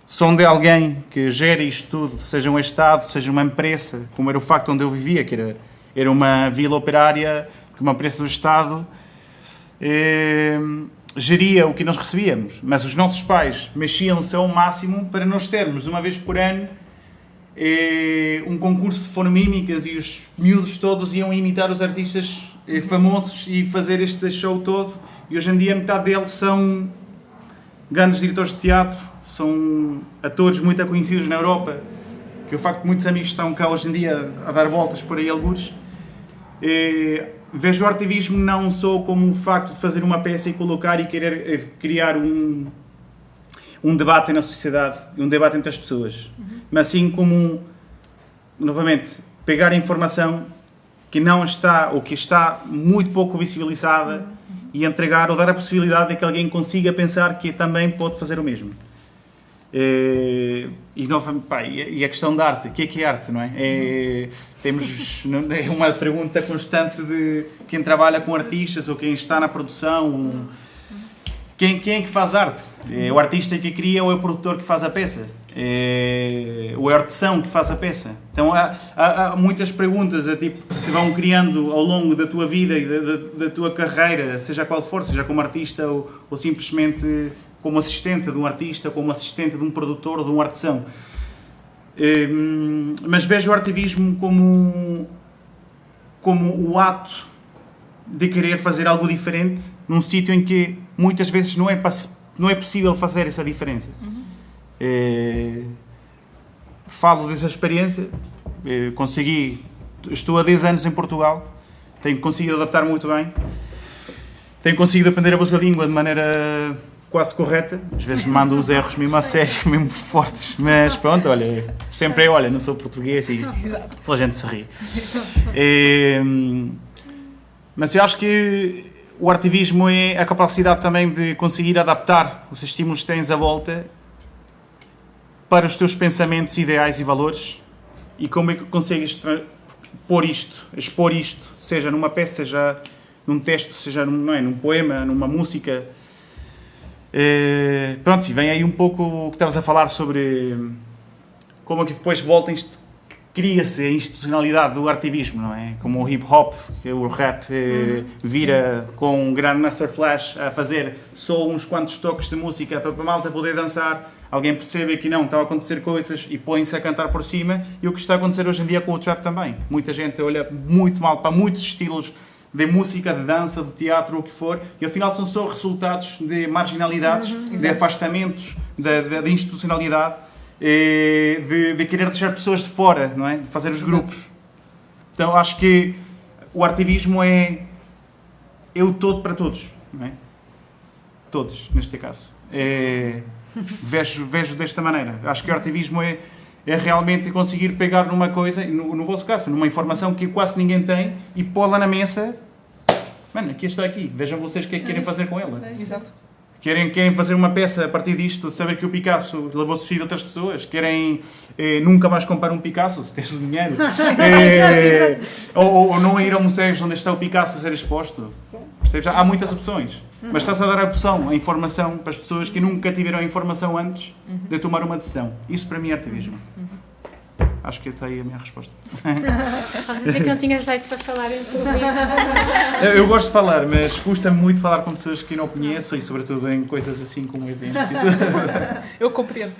São de alguém que gera isto tudo, seja um Estado, seja uma empresa, como era o facto onde eu vivia, que era uma vila operária, que uma empresa do Estado geria o que nós recebíamos, mas os nossos pais mexiam-se ao máximo para nós termos, uma vez por ano, um concurso de fonomímicas e os miúdos todos iam imitar os artistas famosos e fazer este show todo, e hoje em dia metade deles são grandes diretores de teatro, são atores muito conhecidos na Europa, que o facto de muitos amigos estão cá hoje em dia a dar voltas por aí algures. Vejo o ativismo não só como o facto de fazer uma peça e colocar e querer criar um debate na sociedade, um debate entre as pessoas, mas sim como, novamente, pegar a informação que não está, ou que está muito pouco visibilizada, e entregar ou dar a possibilidade de que alguém consiga pensar que também pode fazer o mesmo. E a questão da arte, o que é arte, não é? É uma pergunta constante de quem trabalha com artistas ou quem está na produção. Quem é que faz arte? É o artista que cria ou é o produtor que faz a peça? o artesão que faz a peça. Então há muitas perguntas tipo, que se vão criando ao longo da tua vida e da tua carreira, seja qual for, seja como artista ou simplesmente como assistente de um artista, como assistente de um produtor, de um artesão. Mas vejo o ativismo como o ato de querer fazer algo diferente num sítio em que muitas vezes não é possível fazer essa diferença. Falo dessa experiência. Estou há 10 anos em Portugal, tenho conseguido adaptar muito bem, tenho conseguido aprender a vossa língua de maneira quase correta. Às vezes mando uns erros mesmo a sério, mesmo fortes, mas pronto, olha, sempre não sou português e toda a gente se ri. Mas eu acho que o ativismo é a capacidade também de conseguir adaptar os estímulos que tens à volta para os teus pensamentos, ideais e valores, e como é que consegues expor isto, seja numa peça, seja num texto, seja num poema, numa música. Pronto, e vem aí um pouco o que estavas a falar sobre como é que depois cria-se a institucionalidade do ativismo, não é? Como o hip-hop, o rap vira com um grande Master Flash a fazer só uns quantos toques de música para a malta poder dançar, alguém percebe que não, estão a acontecer coisas e põe-se a cantar por cima, e o que está a acontecer hoje em dia com o trap também. Muita gente olha muito mal para muitos estilos de música, de dança, de teatro, o que for, e afinal são só resultados de marginalidades, de afastamentos, de institucionalidade, de querer deixar pessoas de fora, não é? De fazer os grupos. Então acho que o ativismo é o todo para todos, não é? Todos, neste caso. Vejo desta maneira. Acho que o ativismo é realmente conseguir pegar numa coisa, no vosso caso, numa informação que quase ninguém tem, e pô-la na mesa. Mano, aqui está aqui. Vejam vocês o que é que querem fazer com ela. Exato. Querem fazer uma peça a partir disto, saber que o Picasso levou-se filho de outras pessoas. Querem nunca mais comprar um Picasso, se tens o dinheiro. Ou não ir a museus onde está o Picasso a ser exposto. Percebes? Há muitas opções. Mas está-se a dar a opção, a informação para as pessoas que nunca tiveram a informação antes de tomar uma decisão. Isso para mim é ativismo. Acho que está aí a minha resposta. Posso dizer que não tinha jeito para falar em público. Eu gosto de falar, mas custa-me muito falar com pessoas que não conheço e sobretudo em coisas assim como eventos e tudo. Eu compreendo.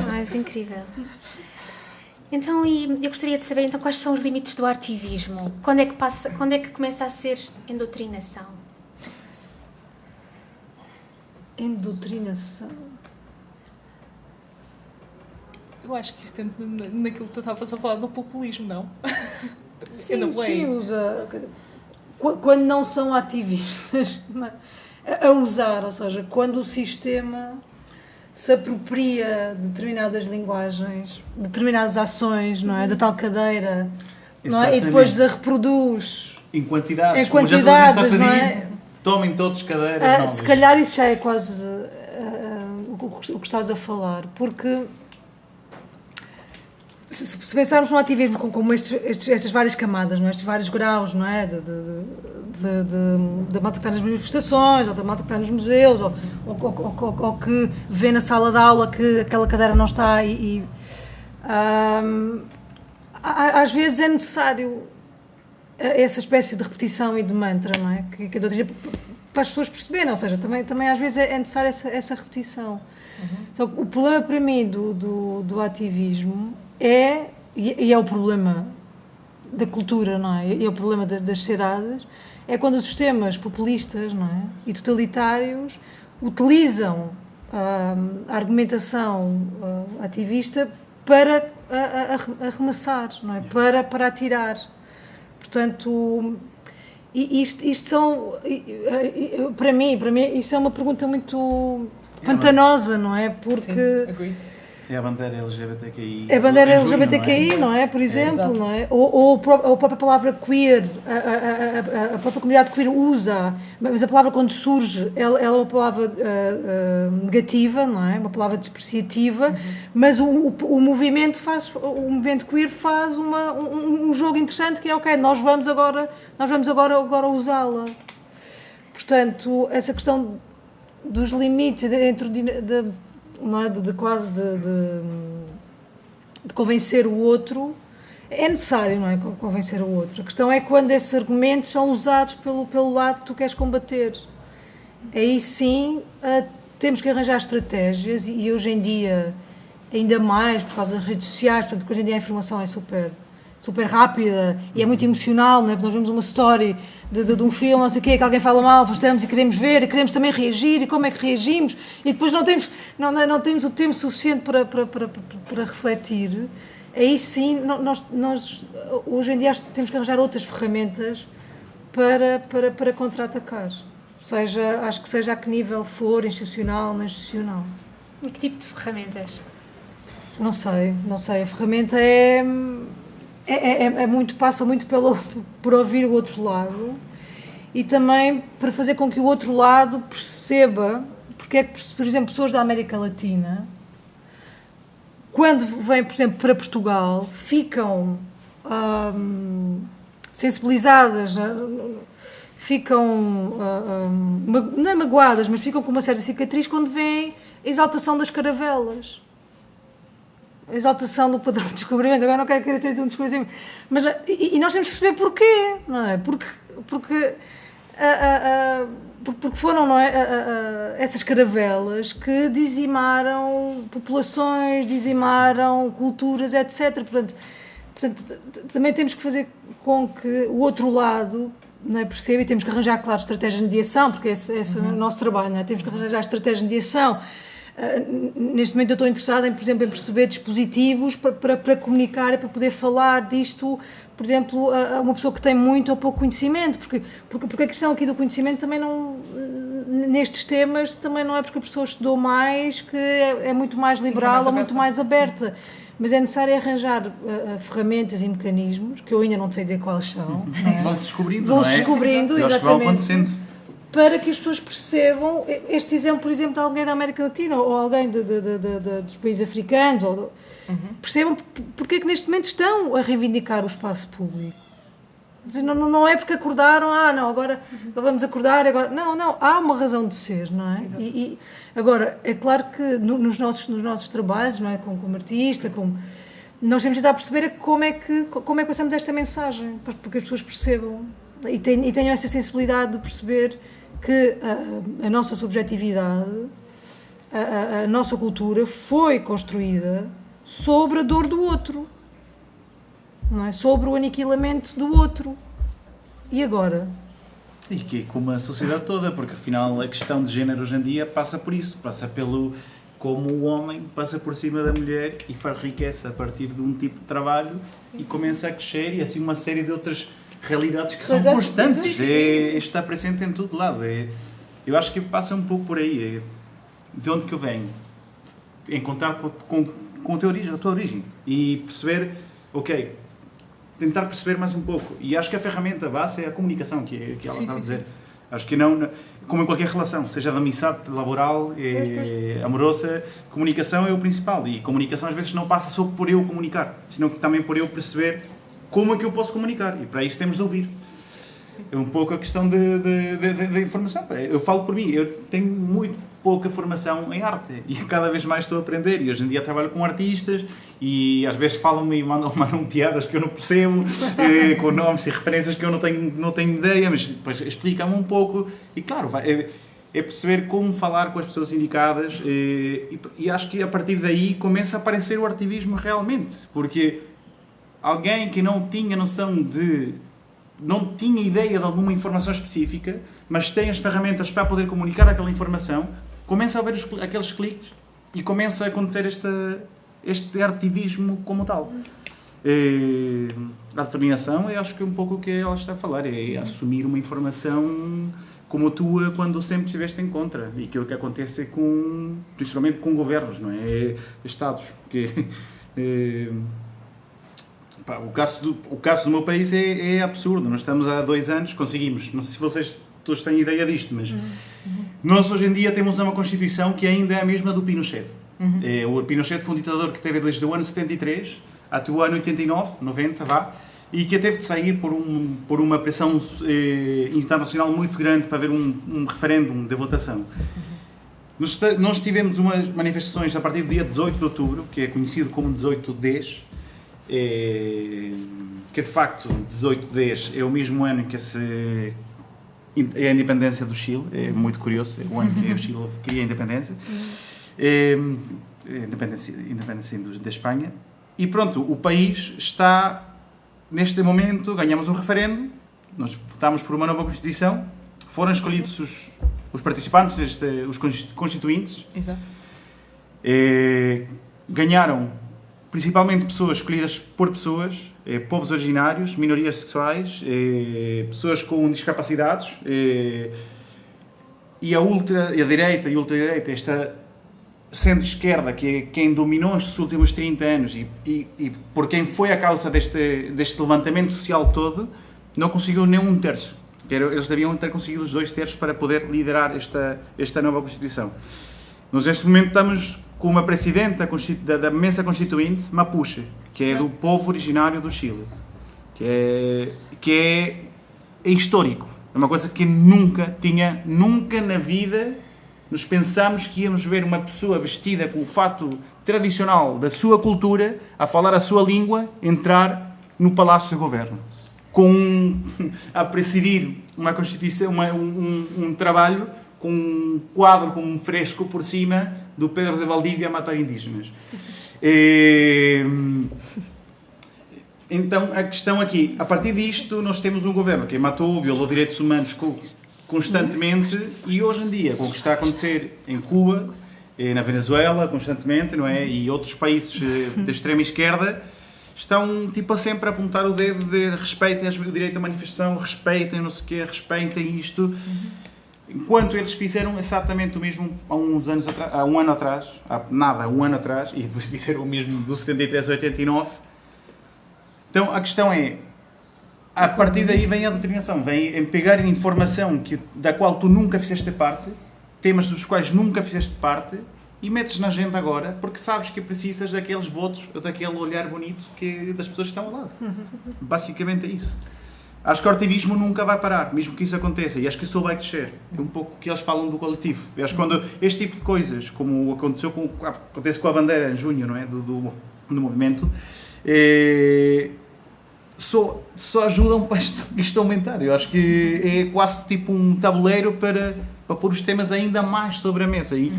Mas incrível. Então, eu gostaria de saber então, quais são os limites do ativismo? Quando é que começa a ser doutrinação? Doutrinação? Eu acho que isto é naquilo que tu estavas a falar do populismo, não? Sim, usa... Quando não são ativistas, não é? A usar, ou seja, quando o sistema se apropria de determinadas linguagens, de determinadas ações, não é? Da tal cadeira, não é? E depois a reproduz em quantidades, não é? Tomem todos cadeiras. Se calhar isso já é quase o que estás a falar, porque se pensarmos no ativismo como estas várias camadas, não é? Estes vários graus, não é? Da malta que está nas manifestações, ou da malta que está nos museus, ou que vê na sala de aula que aquela cadeira não está às vezes é necessário essa espécie de repetição e de mantra, não é? Que a doutrina, para as pessoas perceberem, ou seja, também às vezes é necessária essa repetição. Então, o problema para mim do ativismo é o problema da cultura, não é? E é o problema das sociedades, é quando os sistemas populistas, não é? E totalitários utilizam a argumentação ativista para arremessar, não é? Para atirar. Portanto, isto são, para mim, isso é uma pergunta muito pantanosa, não é? Porque... Sim, é a bandeira LGBTQI. A bandeira LGBTQI, não é? Por exemplo, não é? Ou a própria palavra queer, a própria comunidade queer usa, mas a palavra quando surge, ela é uma palavra negativa, não é? Uma palavra despreciativa, mas o movimento queer faz um jogo interessante que é, ok, nós vamos agora usá-la. Portanto, essa questão dos limites não é? de quase de convencer o outro. É necessário, não é? Convencer o outro. A questão é quando esses argumentos são usados pelo lado que tu queres combater. Aí sim temos que arranjar estratégias e hoje em dia, ainda mais por causa das redes sociais, portanto, que hoje em dia a informação é super rápida e é muito emocional, não é? Porque nós vemos uma story de um filme, não sei o quê, que alguém fala mal, postamos e queremos ver, e queremos também reagir, e como é que reagimos, e depois não temos o tempo suficiente para refletir. Aí sim, nós hoje em dia temos que arranjar outras ferramentas para contra-atacar. Acho que seja a que nível for, institucional, não institucional. E que tipo de ferramentas? Não sei. A ferramenta passa muito por ouvir o outro lado e também para fazer com que o outro lado perceba porque é que, por exemplo, pessoas da América Latina, quando vêm, por exemplo, para Portugal, ficam sensibilizadas, ficam, não é magoadas, mas ficam com uma certa cicatriz quando veem a exaltação das caravelas. A exaltação do padrão de descobrimento. Agora não quero ter um descobrimento. Mas, e nós temos que perceber porquê, não é? Porque foram, não é, essas caravelas que dizimaram populações, dizimaram culturas, etc. Portanto, também temos que fazer com que o outro lado, não é, perceba, e temos que arranjar, claro, estratégias de mediação, porque esse é o nosso trabalho, não é? Temos que arranjar estratégias de mediação. Neste momento eu estou interessada em, por exemplo, em perceber dispositivos para comunicar e para poder falar disto, por exemplo, a uma pessoa que tem muito ou pouco conhecimento, porque a questão aqui do conhecimento também não, nestes temas, também não é porque a pessoa estudou mais que é muito mais liberal ou muito mais aberta. Mas é necessário arranjar ferramentas e mecanismos, que eu ainda não sei de quais são. É? Vão-se descobrindo, Vão-se descobrindo, exatamente. Exatamente. Vão acontecendo. Para que as pessoas percebam, este exemplo, por exemplo, de alguém da América Latina ou alguém dos países africanos, percebam porque é que neste momento estão a reivindicar o espaço público. Não é porque acordaram, agora vamos acordar, agora... Não, há uma razão de ser, não é? E agora, é claro que nos nossos trabalhos, não é? Como artista, nós temos de tentar perceber como é que passamos esta mensagem, para que as pessoas percebam e tenham essa sensibilidade de perceber que a nossa subjetividade, a nossa cultura foi construída sobre a dor do outro, não é? Sobre o aniquilamento do outro. E agora? E que como a sociedade toda, porque afinal a questão de género hoje em dia passa por isso, passa pelo como o homem passa por cima da mulher e faz riqueza a partir de um tipo de trabalho e começa a crescer e assim uma série de outras realidades que são constantes, está presente em todo lado. Eu acho que passa um pouco por aí. De onde que eu venho? Encontrar com a tua origem e perceber, ok, tentar perceber mais um pouco. E acho que a ferramenta base é a comunicação, que ela está a dizer. Acho que não, como em qualquer relação, seja de amizade, laboral, amorosa, comunicação é o principal. E comunicação às vezes não passa só por eu comunicar, senão que também por eu perceber como é que eu posso comunicar. E para isso temos de ouvir. Sim. É um pouco a questão de informação. Eu falo por mim, eu tenho muito pouca formação em arte e cada vez mais estou a aprender. E hoje em dia trabalho com artistas e às vezes falam-me e mandam piadas que eu não percebo, com nomes e referências que eu não tenho ideia, mas depois explica-me um pouco. E claro, é perceber como falar com as pessoas indicadas e acho que a partir daí começa a aparecer o ativismo realmente. Porque alguém que não tinha noção não tinha ideia de alguma informação específica, mas tem as ferramentas para poder comunicar aquela informação, começa a ver aqueles cliques e começa a acontecer este ativismo como tal. A determinação é, acho que é um pouco o que ela está a falar, é assumir uma informação como a tua quando sempre estiveste em contra, e que é o que acontece principalmente com governos, não é? Estados, que... O caso do meu país é absurdo. Nós estamos há 2 anos, conseguimos, não sei se vocês todos têm ideia disto, mas nós hoje em dia temos uma Constituição que ainda é a mesma do Pinochet. O Pinochet foi um ditador que teve desde o ano 73 até o ano 89, 90, e que teve de sair por uma pressão internacional muito grande para haver um referéndum de votação. Nós tivemos umas manifestações a partir do dia 18 de outubro, que é conhecido como 1810, que de facto 1810 é o mesmo ano em que é a independência do Chile, é muito curioso, é o ano que o Chile cria a independência, independência da Espanha, e pronto, o país está, neste momento, ganhamos um referendo, nós votámos por uma nova Constituição, foram escolhidos os participantes, os constituintes. Exato. Ganharam principalmente pessoas escolhidas por pessoas, povos originários, minorias sexuais, pessoas com discapacidades, e a direita e a ultradireita, esta centro-esquerda, que é quem dominou estes últimos 30 anos e por quem foi a causa deste levantamento social todo, não conseguiu nem um terço. Eles deviam ter conseguido os 2 terços para poder liderar esta nova Constituição. Nós, neste momento, estamos com uma presidente da mesa constituinte, Mapuche, que é do povo originário do Chile, que é histórico. É uma coisa que nunca na vida nos pensámos que íamos ver uma pessoa vestida com o fato tradicional da sua cultura, a falar a sua língua, entrar no Palácio de Governo. A presidir uma Constituição, um trabalho com um quadro, com um fresco por cima do Pedro de Valdívia a matar indígenas. Então, a questão aqui, a partir disto, nós temos um governo que matou, violou direitos humanos constantemente, e hoje em dia, com o que está a acontecer em Cuba, na Venezuela, constantemente, não é? E outros países da extrema esquerda, estão tipo sempre a apontar o dedo de respeitem o direito à manifestação, respeitem não sei o quê, respeitem isto. Enquanto eles fizeram exatamente o mesmo há um ano atrás, e fizeram o mesmo do 73 ao 89. Então a questão é, a partir daí vem a doutrinação, vem em pegar informação da qual tu nunca fizeste parte, temas dos quais nunca fizeste parte, e metes na agenda agora, porque sabes que precisas daqueles votos, daquele olhar bonito das pessoas que estão ao lado. Basicamente é isso. Acho que o ativismo nunca vai parar, mesmo que isso aconteça, e acho que isso só vai crescer. É um pouco o que eles falam do coletivo. Eu acho que quando este tipo de coisas, como acontece com a bandeira em junho, não é? do movimento, só ajudam para isto aumentar. Eu acho que é quase tipo um tabuleiro para pôr os temas ainda mais sobre a mesa. E,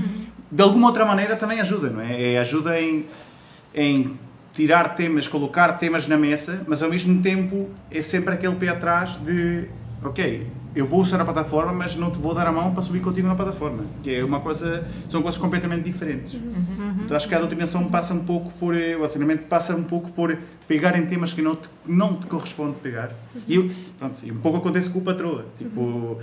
de alguma outra maneira, também ajuda, não é? Ajuda em tirar temas, colocar temas na mesa, mas ao mesmo tempo é sempre aquele pé atrás de ok, eu vou usar a plataforma, mas não te vou dar a mão para subir contigo na plataforma, que é são coisas completamente diferentes. Então acho que a doutrinação passa um pouco por, o doutrinamento passa um pouco por pegar em temas que não te corresponde pegar. E um pouco acontece com o patroa, tipo,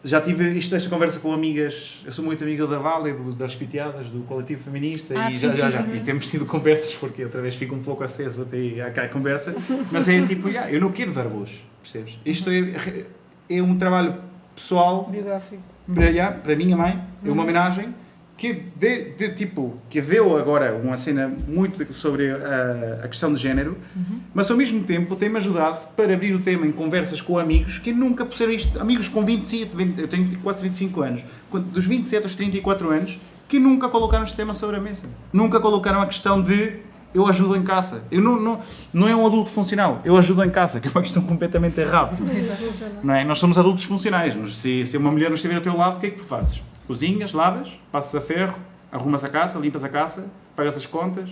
já tive esta conversa com amigas, eu sou muito amigo da Vale, das Piteadas, do coletivo feminista, e temos tido conversas, porque outra vez fico um pouco aceso até à conversa, mas é tipo, eu não quero dar voz, percebes? Isto é um trabalho pessoal, biográfico, para a minha mãe, é uma homenagem que deu agora uma cena muito sobre a questão de género, mas ao mesmo tempo tem-me ajudado para abrir o tema em conversas com amigos que nunca puseram isto, amigos com 27, eu tenho quase 35 anos, dos 27 aos 34 anos, que nunca colocaram este tema sobre a mesa. Nunca colocaram a questão de eu ajudo em casa. Não é um adulto funcional, eu ajudo em casa, que é uma questão completamente errada. Não é? Nós somos adultos funcionais. Se uma mulher não estiver ao teu lado, o que é que tu fazes? Cozinhas, lavas, passas a ferro, arrumas a casa, limpas a casa, pagas as contas.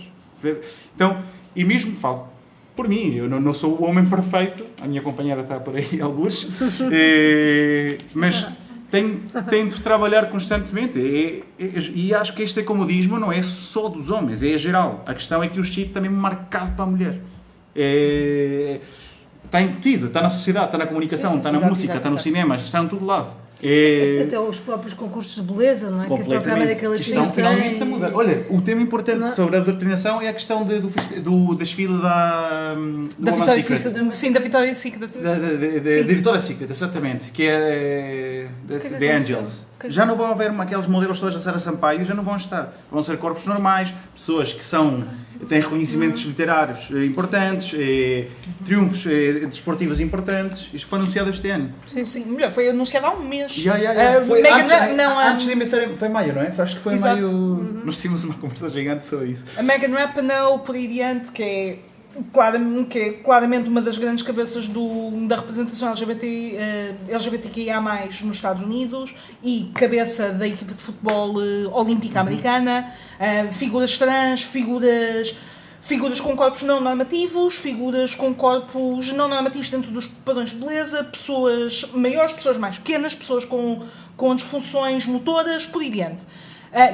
Então, e mesmo falo por mim, eu não sou o homem perfeito, a minha companheira está por aí alguns, mas tento trabalhar constantemente. E acho que este comodismo não é só dos homens, é geral. A questão é que o chip também é marcado para a mulher. Está incutido, está na sociedade, está na comunicação, está na música, está no cinema, está em todo lado. Até os próprios concursos de beleza, não é? Que a própria daquela estão finalmente a mudar. Olha, o tema importante sobre a doutrinação é a questão do desfile da Vitória Secret. Sim, da Vitória Secret. Da Vitória Secret, exatamente. Que é The Angels. Já não vão haver aqueles modelos todos da Sara Sampaio, já não vão estar. Vão ser corpos normais, pessoas que têm reconhecimentos literários importantes, triunfos desportivos importantes. Isto foi anunciado este ano. Sim, melhor, foi anunciado há um mês. Foi Antes de emissar, foi em maio, não é? Acho que foi em Exato. maio. Nós tivemos uma conversa gigante sobre isso. A Megan Rapinoe, por aí diante, que é claramente uma das grandes cabeças da representação LGBTQIA+, nos Estados Unidos e cabeça da equipa de futebol olímpica americana, figuras trans, figuras com corpos não normativos, figuras com corpos não normativos dentro dos padrões de beleza, pessoas maiores, pessoas mais pequenas, pessoas com disfunções motoras, por aí diante.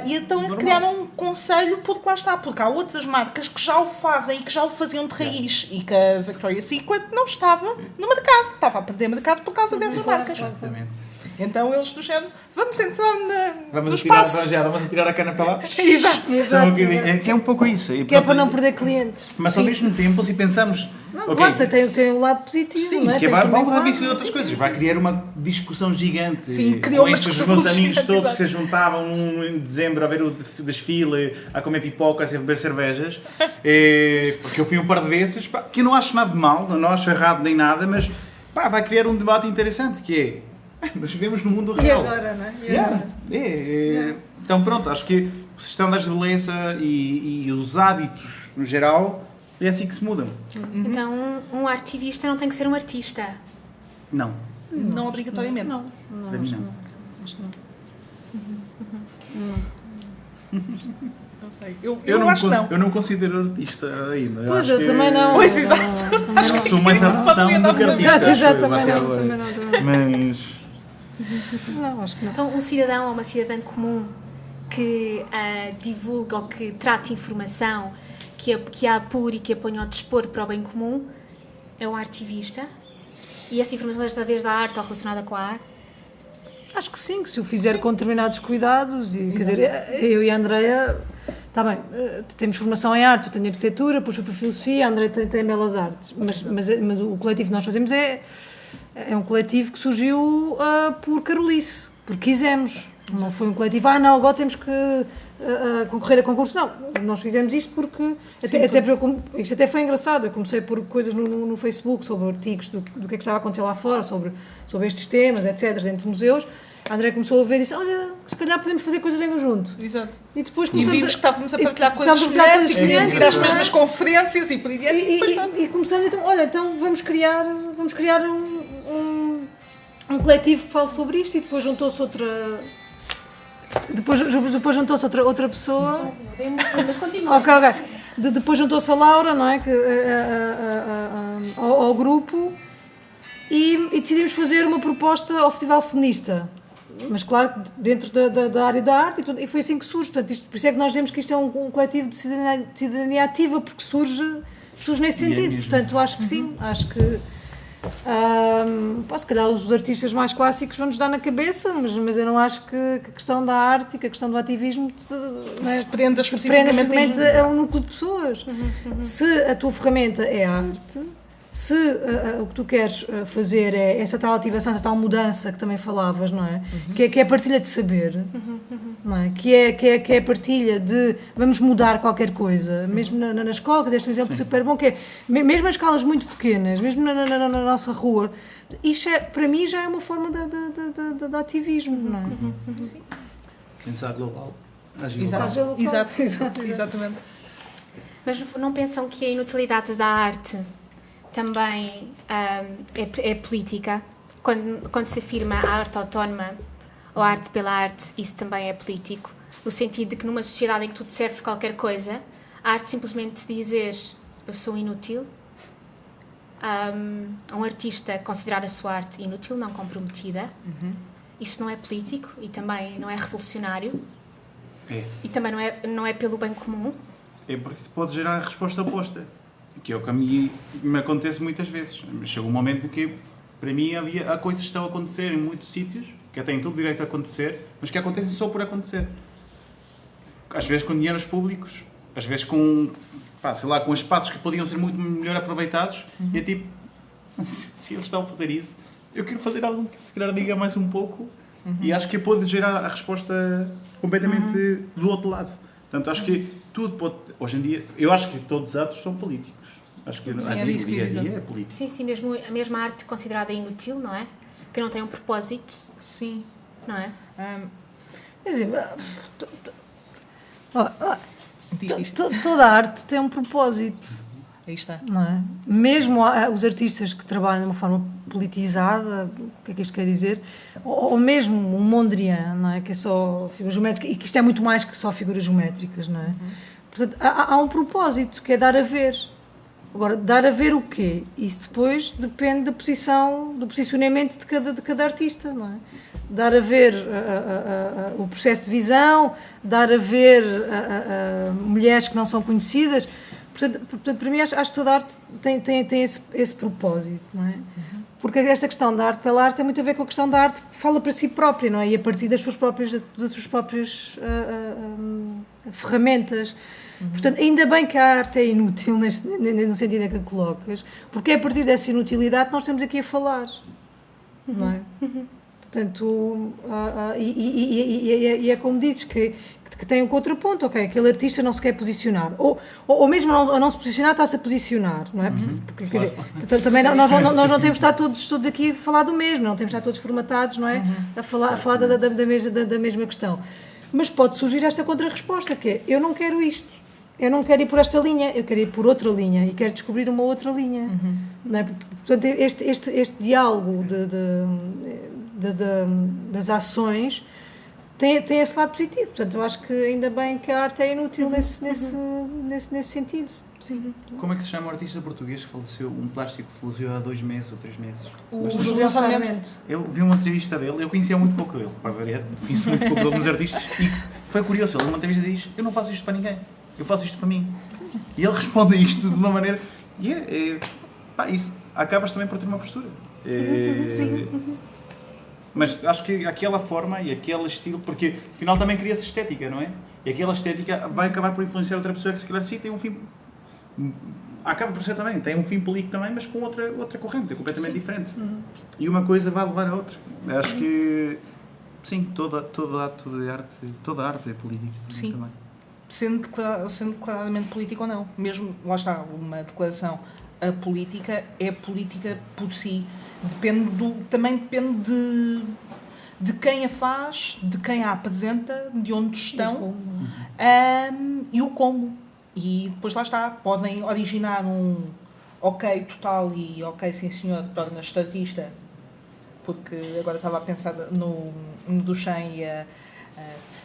E então criaram um conselho porque lá está, porque há outras marcas que já o fazem e que já o faziam de raiz e que a Victoria's Secret não estava no mercado, estava a perder mercado por causa dessas marcas. Exatamente. Então eles do género, vamos entrar no Vamos espaço. atirar a cana para lá. Exato. Que é um pouco isso. Que é para não perder clientes. Mas ao mesmo tempo, se pensamos... Não, claro, tem um lado positivo, Sim, não é? que vai dar vício de claro. outras coisas. Vai criar uma discussão gigante. Sim, criou com uma estes discussão meus amigos gigante, todos exato. que se juntavam em dezembro a ver o desfile, a comer pipocas e a beber cervejas. Porque eu fui um par de vezes, pá, que eu não acho nada de mal, não acho errado nem nada, mas pá, vai criar um debate interessante, que é... Nós vivemos no mundo E real. agora, não é? Então pronto, acho que os estándares de beleza e os hábitos no geral é assim que se mudam. Então, um ativista não tem que ser um artista. Não, Não obrigatoriamente. Não, para mim não. acho que não. Não sei. Eu acho que não. Eu não considero artista ainda. Pois, acho eu que- também não. Pois, eu exato. também Acho não. que sou mais artesão do que artista. Exato, acho eu, também até não, agora. também não. Mas... Não, acho que não. Então, um cidadão ou uma cidadã comum que divulga ou que trata informação, que a apure e que a ponha ao dispor para o bem comum, é um ativista. E essa informação, desta vez, da arte ou relacionada com a arte. Acho que sim, que se o fizer com determinados cuidados, e, quer dizer, eu e a Andreia, está bem, temos formação em arte, eu tenho arquitetura, depois fui para filosofia, a Andreia tem belas artes, mas o coletivo que nós fazemos é um coletivo que surgiu por carolice, porque quisemos, não foi um coletivo, não, agora temos que concorrer a concurso, não, nós fizemos isto porque, isto até foi engraçado, eu comecei por coisas no Facebook, sobre artigos do que é que estava a acontecer lá fora, sobre estes temas, etc., dentro de museus. A André começou a ver e disse, olha, se calhar podemos fazer coisas em conjunto. Exato. E depois E começamos vimos que estávamos a partilhar coisas estávamos a partilhar semelhantes e queríamos ir às mesmas conferências e por aí diante. e começamos então, olha, então vamos criar um coletivo que fale sobre isto, e depois juntou-se outra pessoa. Mas continua. Ok. Depois juntou-se a Laura, não é? Ao grupo, e decidimos fazer uma proposta ao Festival Feminista. Mas claro, dentro da área da arte, e foi assim que surge. Portanto, por isso é que nós dizemos que isto é um coletivo de cidadania ativa, porque surge nesse sentido. Portanto, acho que sim, acho que se calhar os artistas mais clássicos vão-nos dar na cabeça, mas eu não acho que a questão da arte e que a questão do ativismo Se prenda especificamente a um núcleo de pessoas. Se a tua ferramenta é a arte, se o que tu queres fazer é essa tal ativação, essa tal mudança que também falavas, não é? Que é a partilha de saber, não é? Que é a partilha de vamos mudar qualquer coisa, mesmo na escola, que deste um exemplo super bom, que é mesmo em escalas muito pequenas, mesmo na nossa rua, isto para mim já é uma forma de ativismo, não é? Pensar global. Agir Exato. local. Exatamente. Mas não pensam que a inutilidade da arte também é política? Quando se afirma a arte autónoma ou a arte pela arte, isso também é político, no sentido de que numa sociedade em que tudo serve qualquer coisa, a arte simplesmente dizer eu sou inútil, um artista considerar a sua arte inútil, não comprometida, isso não é político e também não é revolucionário, e também não é pelo bem comum. É porque pode gerar a resposta oposta, que é o que a mim me acontece muitas vezes. Chega um momento em que, para mim, há coisas que estão a acontecer em muitos sítios, que têm todo o direito a acontecer, mas que acontecem só por acontecer. Às vezes com dinheiros públicos, às vezes com espaços que podiam ser muito melhor aproveitados, e é tipo, se eles estão a fazer isso, eu quero fazer algo que se calhar diga mais um pouco E acho que pode gerar a resposta completamente do outro lado. Portanto, acho que tudo pode... Hoje em dia, eu acho que todos os atos são políticos. Acho que Sim, era isso que eu ia dizer. é político. Sim, mesmo a mesma arte considerada inútil, não é? Que não tem um propósito, Sim. não é? Quer dizer, Diz. toda a arte tem um propósito. Aí está. Não é? Mesmo os artistas que trabalham de uma forma politizada, o que é que isto quer dizer? Ou mesmo o Mondrian, não é? Que é só figuras geométricas, e que isto é muito mais que só figuras geométricas, não é? Portanto, há um propósito, que é dar a ver. Agora, dar a ver o quê? Isso depois depende da posição, do posicionamento de cada artista, não é? Dar a ver o processo de visão, dar a ver mulheres que não são conhecidas. Portanto, para mim, acho que toda a arte tem esse propósito, não é? Porque esta questão da arte pela arte tem muito a ver com a questão da arte que fala para si própria, não é? E a partir das suas próprias ferramentas. Portanto, ainda bem que a arte é inútil, no sentido em que a colocas, porque é a partir dessa inutilidade que nós estamos aqui a falar, não é? Portanto, e é como dizes, que tem um contraponto, ok, aquele artista não se quer posicionar, ou mesmo não se posicionar, está-se a posicionar, não é? Porque quer dizer, também nós não temos de estar todos aqui a falar do mesmo, não temos de estar todos formatados, não é? A falar da mesma questão. Mas pode surgir esta contra-resposta, que é, eu não quero isto. Eu não quero ir por esta linha, eu quero ir por outra linha e quero descobrir uma outra linha. Não é? Portanto, este diálogo das ações tem esse lado positivo. Portanto, eu acho que ainda bem que a arte é inútil nesse sentido. Sim. Como é que se chama o artista português que faleceu? Um plástico que faleceu há 2 meses ou 3 meses? O José Sarmento. Eu vi uma entrevista dele, eu conhecia muito pouco dele, para variar, conheço muito pouco dele nos artistas, e foi curioso, ele numa entrevista diz, eu não faço isto para ninguém, eu faço isto para mim. E ele responde a isto de uma maneira, e isso, acabas também por ter uma postura. Sim. Mas acho que aquela forma e aquele estilo, porque afinal também cria-se estética, não é? E aquela estética vai acabar por influenciar outra pessoa que se calhar sim tem um fim... Acaba por ser também, tem um fim político também, mas com outra corrente, completamente diferente. E uma coisa vai levar a outra. Acho que, sim, todo ato de arte, toda a arte é política. Sim. Também. Sendo declaradamente político ou não. Mesmo, lá está, uma declaração, a política é política por si. Também depende de quem a faz, de quem a apresenta, de onde estão e o como. E depois lá está, podem originar um ok total e ok sim senhor, tornas-te artista, porque agora estava a pensar no Duchamp e a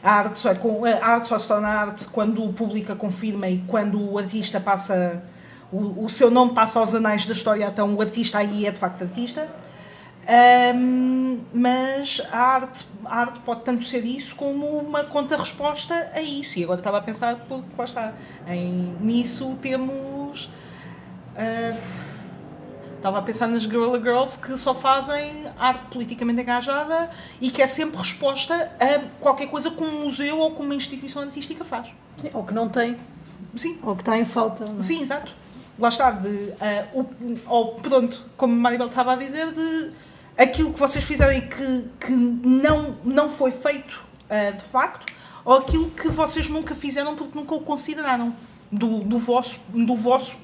arte só se torna arte quando o público a confirma e quando o artista passa, o seu nome passa aos anais da história, então o artista aí é de facto artista. Mas a arte pode tanto ser isso como uma contra-resposta a isso. E agora estava a pensar, porque lá está, nisso temos... estava a pensar nas Guerrilla Girls que só fazem arte politicamente engajada e que é sempre resposta a qualquer coisa que um museu ou que uma instituição artística faz. Sim, ou que não tem. Sim. Ou que está em falta. Não é? Sim, exato. Lá está, ou pronto, como a Maribel estava a dizer, de aquilo que vocês fizeram e que não foi feito de facto, ou aquilo que vocês nunca fizeram porque nunca o consideraram do vosso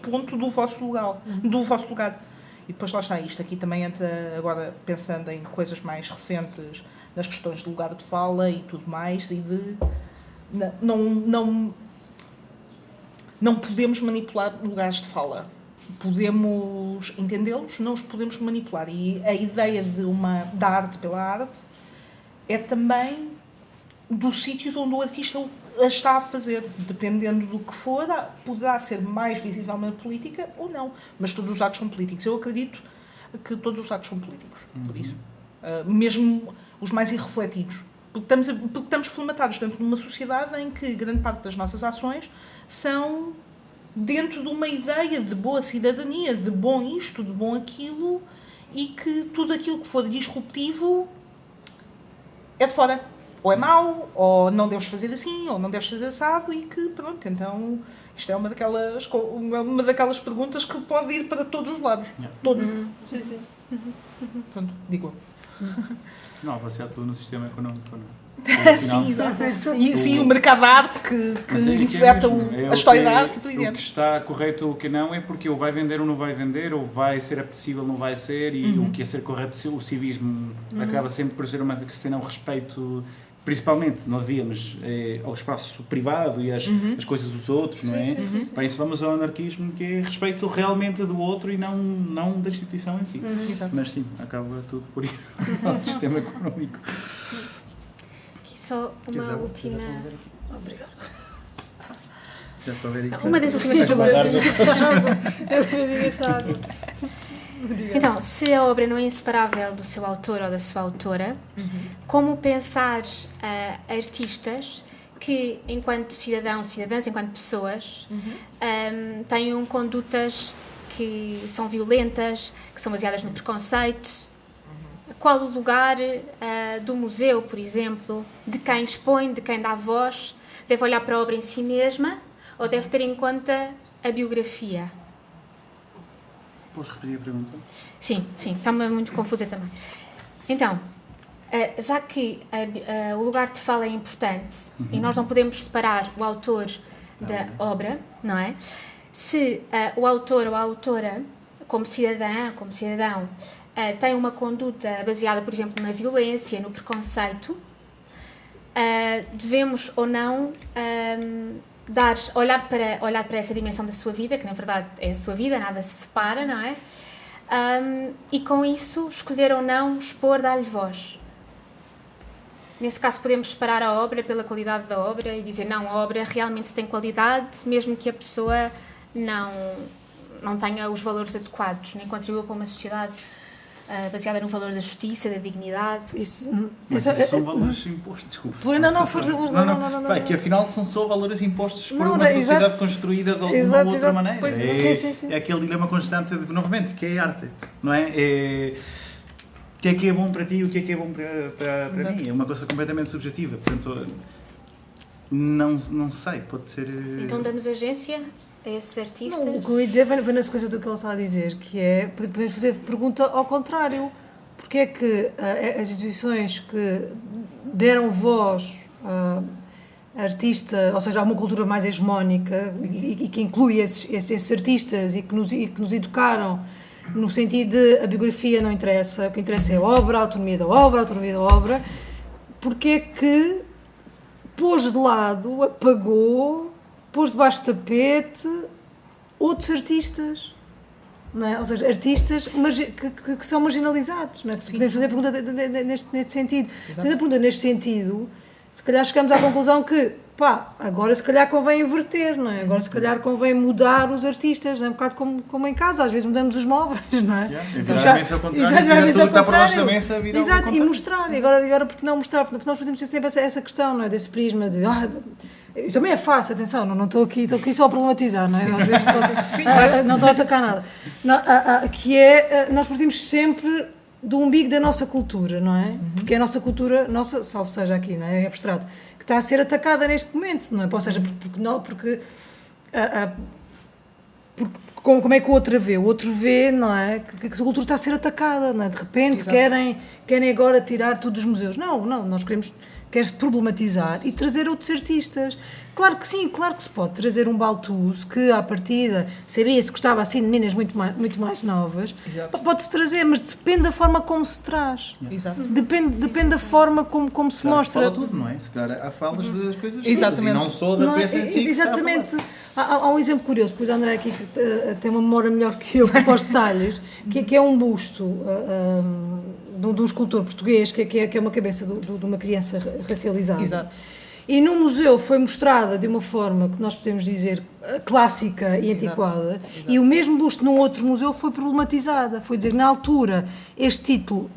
ponto, do vosso lugar. E depois lá está, isto aqui também entra agora pensando em coisas mais recentes, nas questões de lugar de fala e tudo mais, e de não podemos manipular lugares de fala. Podemos entendê-los, não os podemos manipular. E a ideia da arte pela arte é também do sítio onde o artista a está a fazer. Dependendo do que for, poderá ser mais visivelmente política ou não. Mas todos os atos são políticos. Eu acredito que todos os atos são políticos. Por isso. Mesmo os mais irrefletidos. Porque estamos formatados dentro de uma sociedade em que grande parte das nossas ações são dentro de uma ideia de boa cidadania, de bom isto, de bom aquilo, e que tudo aquilo que for disruptivo é de fora. Ou é mau, ou não deves fazer assim, ou não deves fazer assado, e que pronto, então isto é uma daquelas perguntas que pode ir para todos os lados. Todos. Sim. Pronto, digo. Não, baseado tudo no sistema económico, não é? Sim, exato. E sim, o mercado da arte que infeta a história da arte e por aí O que dentro. está correto ou o que não é porque ou vai vender ou não vai vender, ou vai ser apetecível ou não vai ser, e o que é ser correto, o civismo acaba sempre por ser uma questão de respeito, principalmente, não devia, mas ao espaço privado e as coisas dos outros, não é? Para isso vamos ao anarquismo, que é respeito realmente do outro e não da instituição em si. Mas sim, acaba tudo por ir ao sistema económico. Só uma última. Obrigado. Já estou a ver aqui. Uma das últimas perguntas. Então, se a obra não é inseparável do seu autor ou da sua autora, como pensar artistas que, enquanto cidadãs, enquanto pessoas, tenham condutas que são violentas, que são baseadas no preconceito? Qual o lugar do museu, por exemplo, de quem expõe, de quem dá voz? Deve olhar para a obra em si mesma ou deve ter em conta a biografia? Podes repetir a pergunta? Sim, está-me muito confusa também. Então, já que o lugar de fala é importante e nós não podemos separar o autor da obra, não é? Se o autor ou a autora, como cidadã, como cidadão, tem uma conduta baseada, por exemplo, na violência, no preconceito, devemos ou não olhar para essa dimensão da sua vida, que na verdade é a sua vida, nada se separa, não é? E com isso escolher ou não expor, dar-lhe voz. Nesse caso podemos separar a obra pela qualidade da obra e dizer não, a obra realmente tem qualidade, mesmo que a pessoa não tenha os valores adequados, nem contribua para uma sociedade baseada no valor da justiça, da dignidade. Mas isso são valores impostos, desculpa. Não. Que afinal são só valores impostos por uma sociedade construída de alguma outra maneira. É aquele dilema constante, novamente, que é a arte, não é? O que é bom para ti e o que é bom para mim? É uma coisa completamente subjetiva, portanto, não sei, pode ser... Então damos agência a esses artistas? Não, o que eu ia dizer vem na sequência do que ele está a dizer, que é, podemos fazer pergunta ao contrário. Porque é que as instituições que deram voz a artista, ou seja, a uma cultura mais hegemónica e que inclui esses artistas e que nos educaram no sentido de a biografia não interessa, o que interessa é a obra, a autonomia da obra, porque é que pôs de lado, apagou, pôs debaixo do tapete outros artistas, não é? Ou seja, artistas que são marginalizados, não é? Podemos fazer a pergunta neste sentido. Fazendo a pergunta neste sentido, se calhar chegamos à conclusão que, agora se calhar convém inverter, não é? Agora se calhar convém mudar os artistas, não é? Um bocado como em casa, às vezes mudamos os móveis, não é? Exatamente ao contrário, tudo está para baixo da mesa, vira ao contrário. E mostrar, e agora porque não mostrar? Porque nós fazemos sempre essa questão, não é? Desse prisma de... também é fácil, atenção, não estou aqui só a problematizar, não é? Às vezes não estou a atacar nada. Que é, nós partimos sempre do umbigo da nossa cultura, não é? Porque é a nossa cultura, salvo seja aqui, não é? É abstrato, que está a ser atacada neste momento, não é? Ou seja, porque como é que o outro vê? O outro vê, não é? Que a cultura está a ser atacada, não é? De repente querem agora tirar tudo dos museus. Não, nós quer-se problematizar e trazer outros artistas. Claro que sim, claro que se pode trazer um Balthus que, à partida, sabia-se que gostava assim de meninas muito mais novas. Pode-se trazer, mas depende da forma como se traz. Depende da forma como se mostra. Fala tudo, não é? Se calhar há falas das coisas todas, e não só da peça em si. Exatamente. Há um exemplo curioso, pois a André aqui que tem uma memória melhor que eu para os detalhes, que é um busto de um escultor português, que é uma cabeça de uma criança racializada. Exato. E no museu foi mostrada de uma forma que nós podemos dizer clássica e antiquada. Exato. E o mesmo busto num outro museu foi problematizada. Foi dizer que na altura este título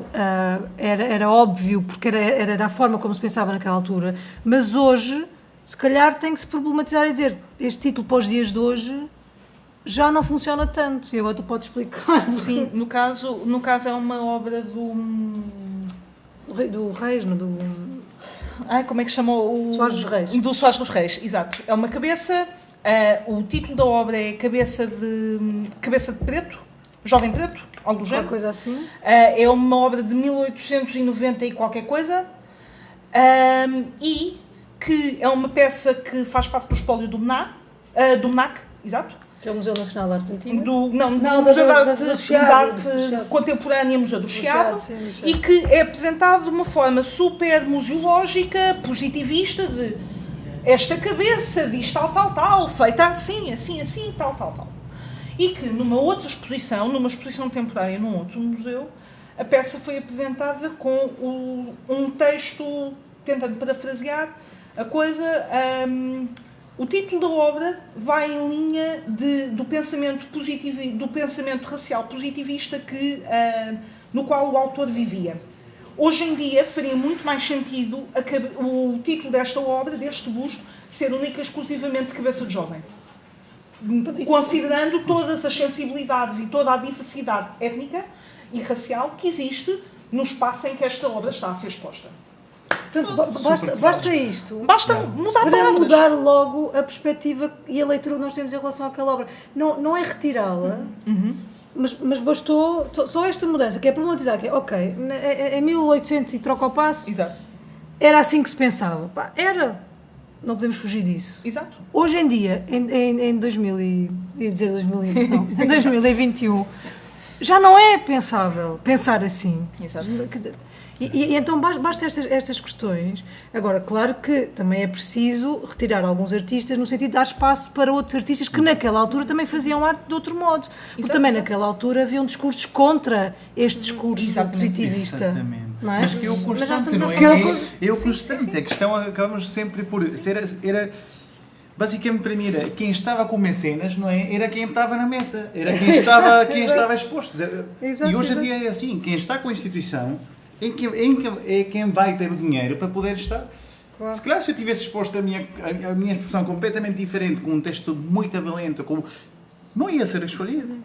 era óbvio porque era a forma como se pensava naquela altura, mas hoje se calhar tem que se problematizar e dizer este título para os dias de hoje já não funciona tanto. E agora tu podes explicar. Sim, no caso é uma obra do Reis, não do... como é que se chamou? Soares dos Reis. Do Soares dos Reis, exato. É uma cabeça, o título da obra é Cabeça de Preto, Jovem Preto, algo do género. Uma coisa assim. É uma obra de 1890 e qualquer coisa, e que é uma peça que faz parte do espólio do MNAC, exato. Que é o Museu Nacional de Arte Antiga. Do Não, Museu de do Chiado, Arte Contemporânea, Museu do Chiado, sim, do Chiado. e que é apresentado de uma forma super museológica, positivista, de esta cabeça diz tal, feita assim, tal. E que numa outra exposição, numa exposição temporária num outro museu, a peça foi apresentada com um texto, tentando parafrasear a coisa, o título da obra vai em linha do pensamento positivo, do pensamento racial positivista no qual o autor vivia. Hoje em dia faria muito mais sentido o título desta obra, deste busto, ser única e exclusivamente Cabeça de Jovem. Considerando todas as sensibilidades e toda a diversidade étnica e racial que existe no espaço em que esta obra está a ser exposta. Portanto, basta isto. Basta mudar para palavras. mudar logo a perspectiva e a leitura que nós temos em relação àquela obra. Não é retirá-la, mas bastou só esta mudança, que é problematizar, que é, ok, em 1800 e troca o passo, Exato. era assim que se pensava. Pá, era. Não podemos fugir disso. Exato. Hoje em dia, em 2021, já não é pensável pensar assim. Exato. E então basta estas questões. Agora, claro que também é preciso retirar alguns artistas no sentido de dar espaço para outros artistas que naquela altura também faziam arte de outro modo. Porque também naquela altura haviam discursos contra este discurso positivista. Exatamente. Não é? Mas que é o constante, não é? É o constante. A questão acabamos sempre por... Era basicamente, para mim, era quem estava com mecenas, não é? Era quem estava na mesa. Era quem estava exposto. E hoje em dia é assim. Quem está com a instituição é quem vai ter o dinheiro para poder estar. Claro. Se calhar se eu tivesse exposto a minha expressão completamente diferente, com um texto muito valente, não ia ser escolhido.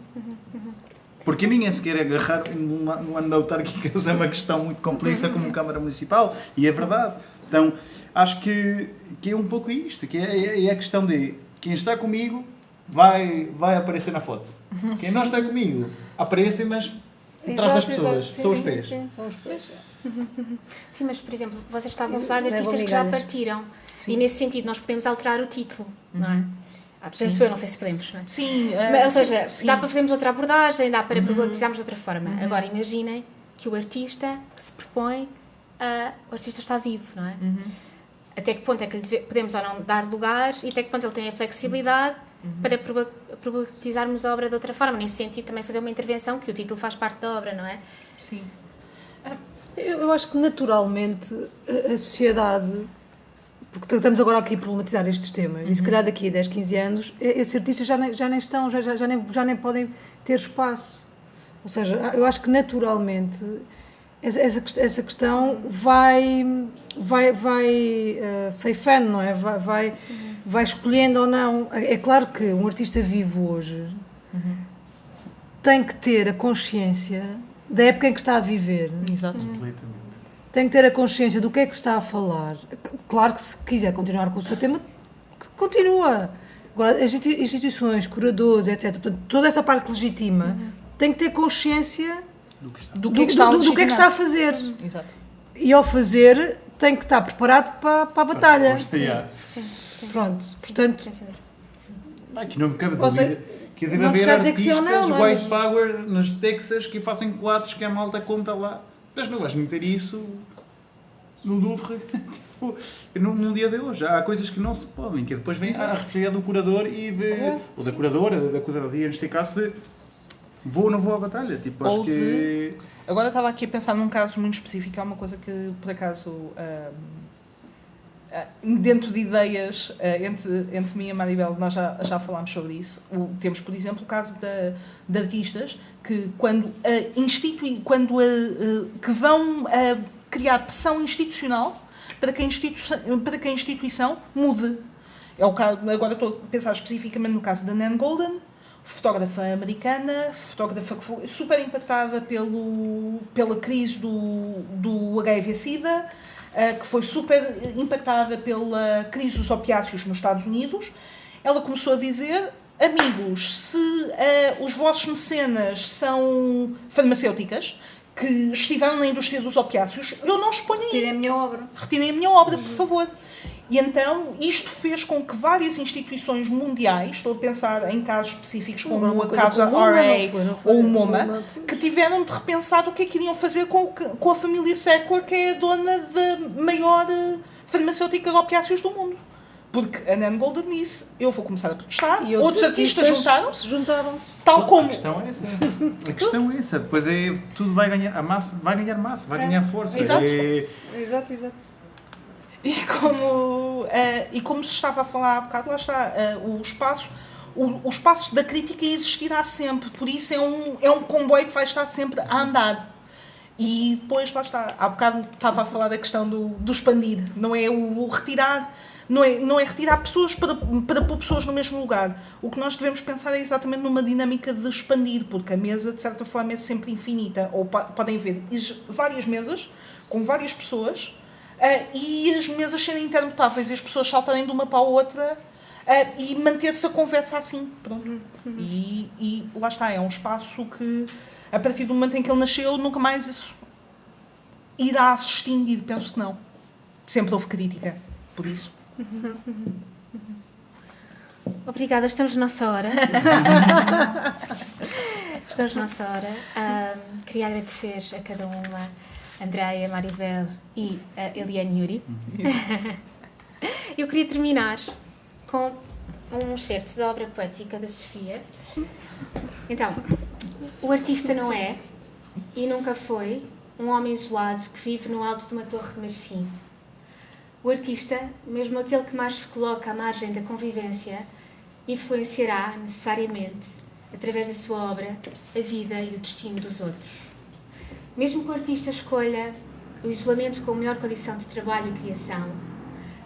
Porque a minha sequer agarrar numa autárquica é uma questão muito complexa como Câmara Municipal, e é verdade. Então, acho que é um pouco isto, que é a questão de quem está comigo vai aparecer na foto. Quem não está comigo aparece, mas atrás das pessoas, são os pés. Sim, são os pés. Sim, mas, por exemplo, vocês estavam a falar de artistas que já partiram. Sim. E, nesse sentido, nós podemos alterar o título, não é? Penso eu, não sei se podemos, não é? Sim. Ou seja, dá para fazermos outra abordagem, dá para problematizarmos de outra forma. Agora, imaginem que o artista se propõe o artista está vivo, não é? Até que ponto é que lhe podemos ou não dar lugar e até que ponto ele tem a flexibilidade para problematizarmos a obra de outra forma. Nesse sentido, também fazer uma intervenção, que o título faz parte da obra, não é? Sim. Eu acho que naturalmente a sociedade, porque estamos agora aqui a problematizar estes temas, e se calhar daqui a 10, 15 anos, esses artistas já nem estão, já nem podem ter espaço. Ou seja, eu acho que naturalmente essa questão vai ceifando, não é? Vai escolhendo ou não. É claro que um artista vivo hoje tem que ter a consciência da época em que está a viver. Exato. Tem que ter a consciência do que é que se está a falar. Claro que se quiser continuar com o seu tema, continua. Agora, as instituições, curadores, etc., portanto, toda essa parte legitima tem que ter consciência do que é que está a fazer. Exato. E ao fazer, tem que estar preparado para a batalha. Sim. Pronto, portanto... Que não me cabe dúvida que deve haver artistas white power nos Texas que fazem quadros que a malta compra lá. Mas não vais meter isso no Louvre num dia de hoje. Há coisas que não se podem, que depois vem a responsabilidade do curador ou da curadora, da curadoria, neste caso, de vou ou não vou à batalha. Tipo, acho que... Agora estava aqui a pensar num caso muito específico, há uma coisa que, por acaso, dentro de ideias, entre mim e a Maribel, nós já falámos sobre isso. Temos, por exemplo, o caso de artistas que, que vão criar pressão institucional para que a instituição mude. É o caso, agora estou a pensar especificamente no caso da Nan Goldin, fotógrafa americana, fotógrafa que foi super impactada pela crise do HIV-Sida, que foi super impactada pela crise dos opiáceos nos Estados Unidos. Ela começou a dizer, amigos, se os vossos mecenas são farmacêuticas que estiveram na indústria dos opiáceos, eu não exponho aí. Retirem a minha obra. Retirem a minha obra, por favor. E então, isto fez com que várias instituições mundiais, estou a pensar em casos específicos como a Casa RA ou o MoMA, que tiveram de repensar o que é que iriam fazer com a família Sackler, que é a dona da maior farmacêutica de opiáceos do mundo. Porque a Nan Goldin disse, eu vou começar a protestar, e outros artistas juntaram-se, tal A como... questão é essa. A questão é essa. Depois tudo vai ganhar, a massa vai ganhar massa, vai ganhar força. Exato. Exato. E como se estava a falar há bocado, lá está, o espaço da crítica existirá sempre, por isso é um comboio que vai estar sempre a andar. E depois, lá está, há bocado estava a falar da questão do expandir, não é o retirar, não é retirar pessoas para pôr pessoas no mesmo lugar. O que nós devemos pensar é exatamente numa dinâmica de expandir, porque a mesa, de certa forma, é sempre infinita, ou podem haver várias mesas com várias pessoas, e as mesas serem intermutáveis e as pessoas saltarem de uma para a outra e manter-se a conversa assim. Pronto. E lá está, é um espaço que, a partir do momento em que ele nasceu, nunca mais isso irá se extinguir. Penso que não. Sempre houve crítica, por isso. Obrigada, estamos na nossa hora. Estamos na nossa hora. Queria agradecer a cada uma, Andreia, Maribel e Eliane Yuri. Eu queria terminar com um excerto da obra poética da Sofia. Então, o artista não é, e nunca foi, um homem isolado que vive no alto de uma torre de marfim. O artista, mesmo aquele que mais se coloca à margem da convivência, influenciará necessariamente, através da sua obra, a vida e o destino dos outros. Mesmo que o artista escolha o isolamento como melhor condição de trabalho e criação,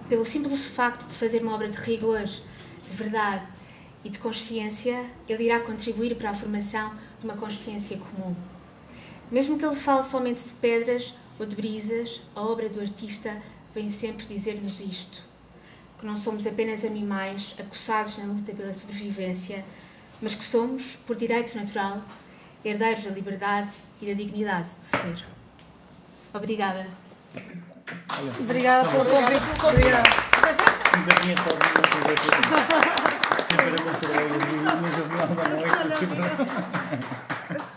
pelo simples facto de fazer uma obra de rigor, de verdade e de consciência, ele irá contribuir para a formação de uma consciência comum. Mesmo que ele fale somente de pedras ou de brisas, a obra do artista vem sempre dizer-nos isto, que não somos apenas animais acossados na luta pela sobrevivência, mas que somos, por direito natural, herdeiros da liberdade e da dignidade do ser. Obrigada. Obrigada pelo convite. Obrigada. Sempre a considerar os da noite.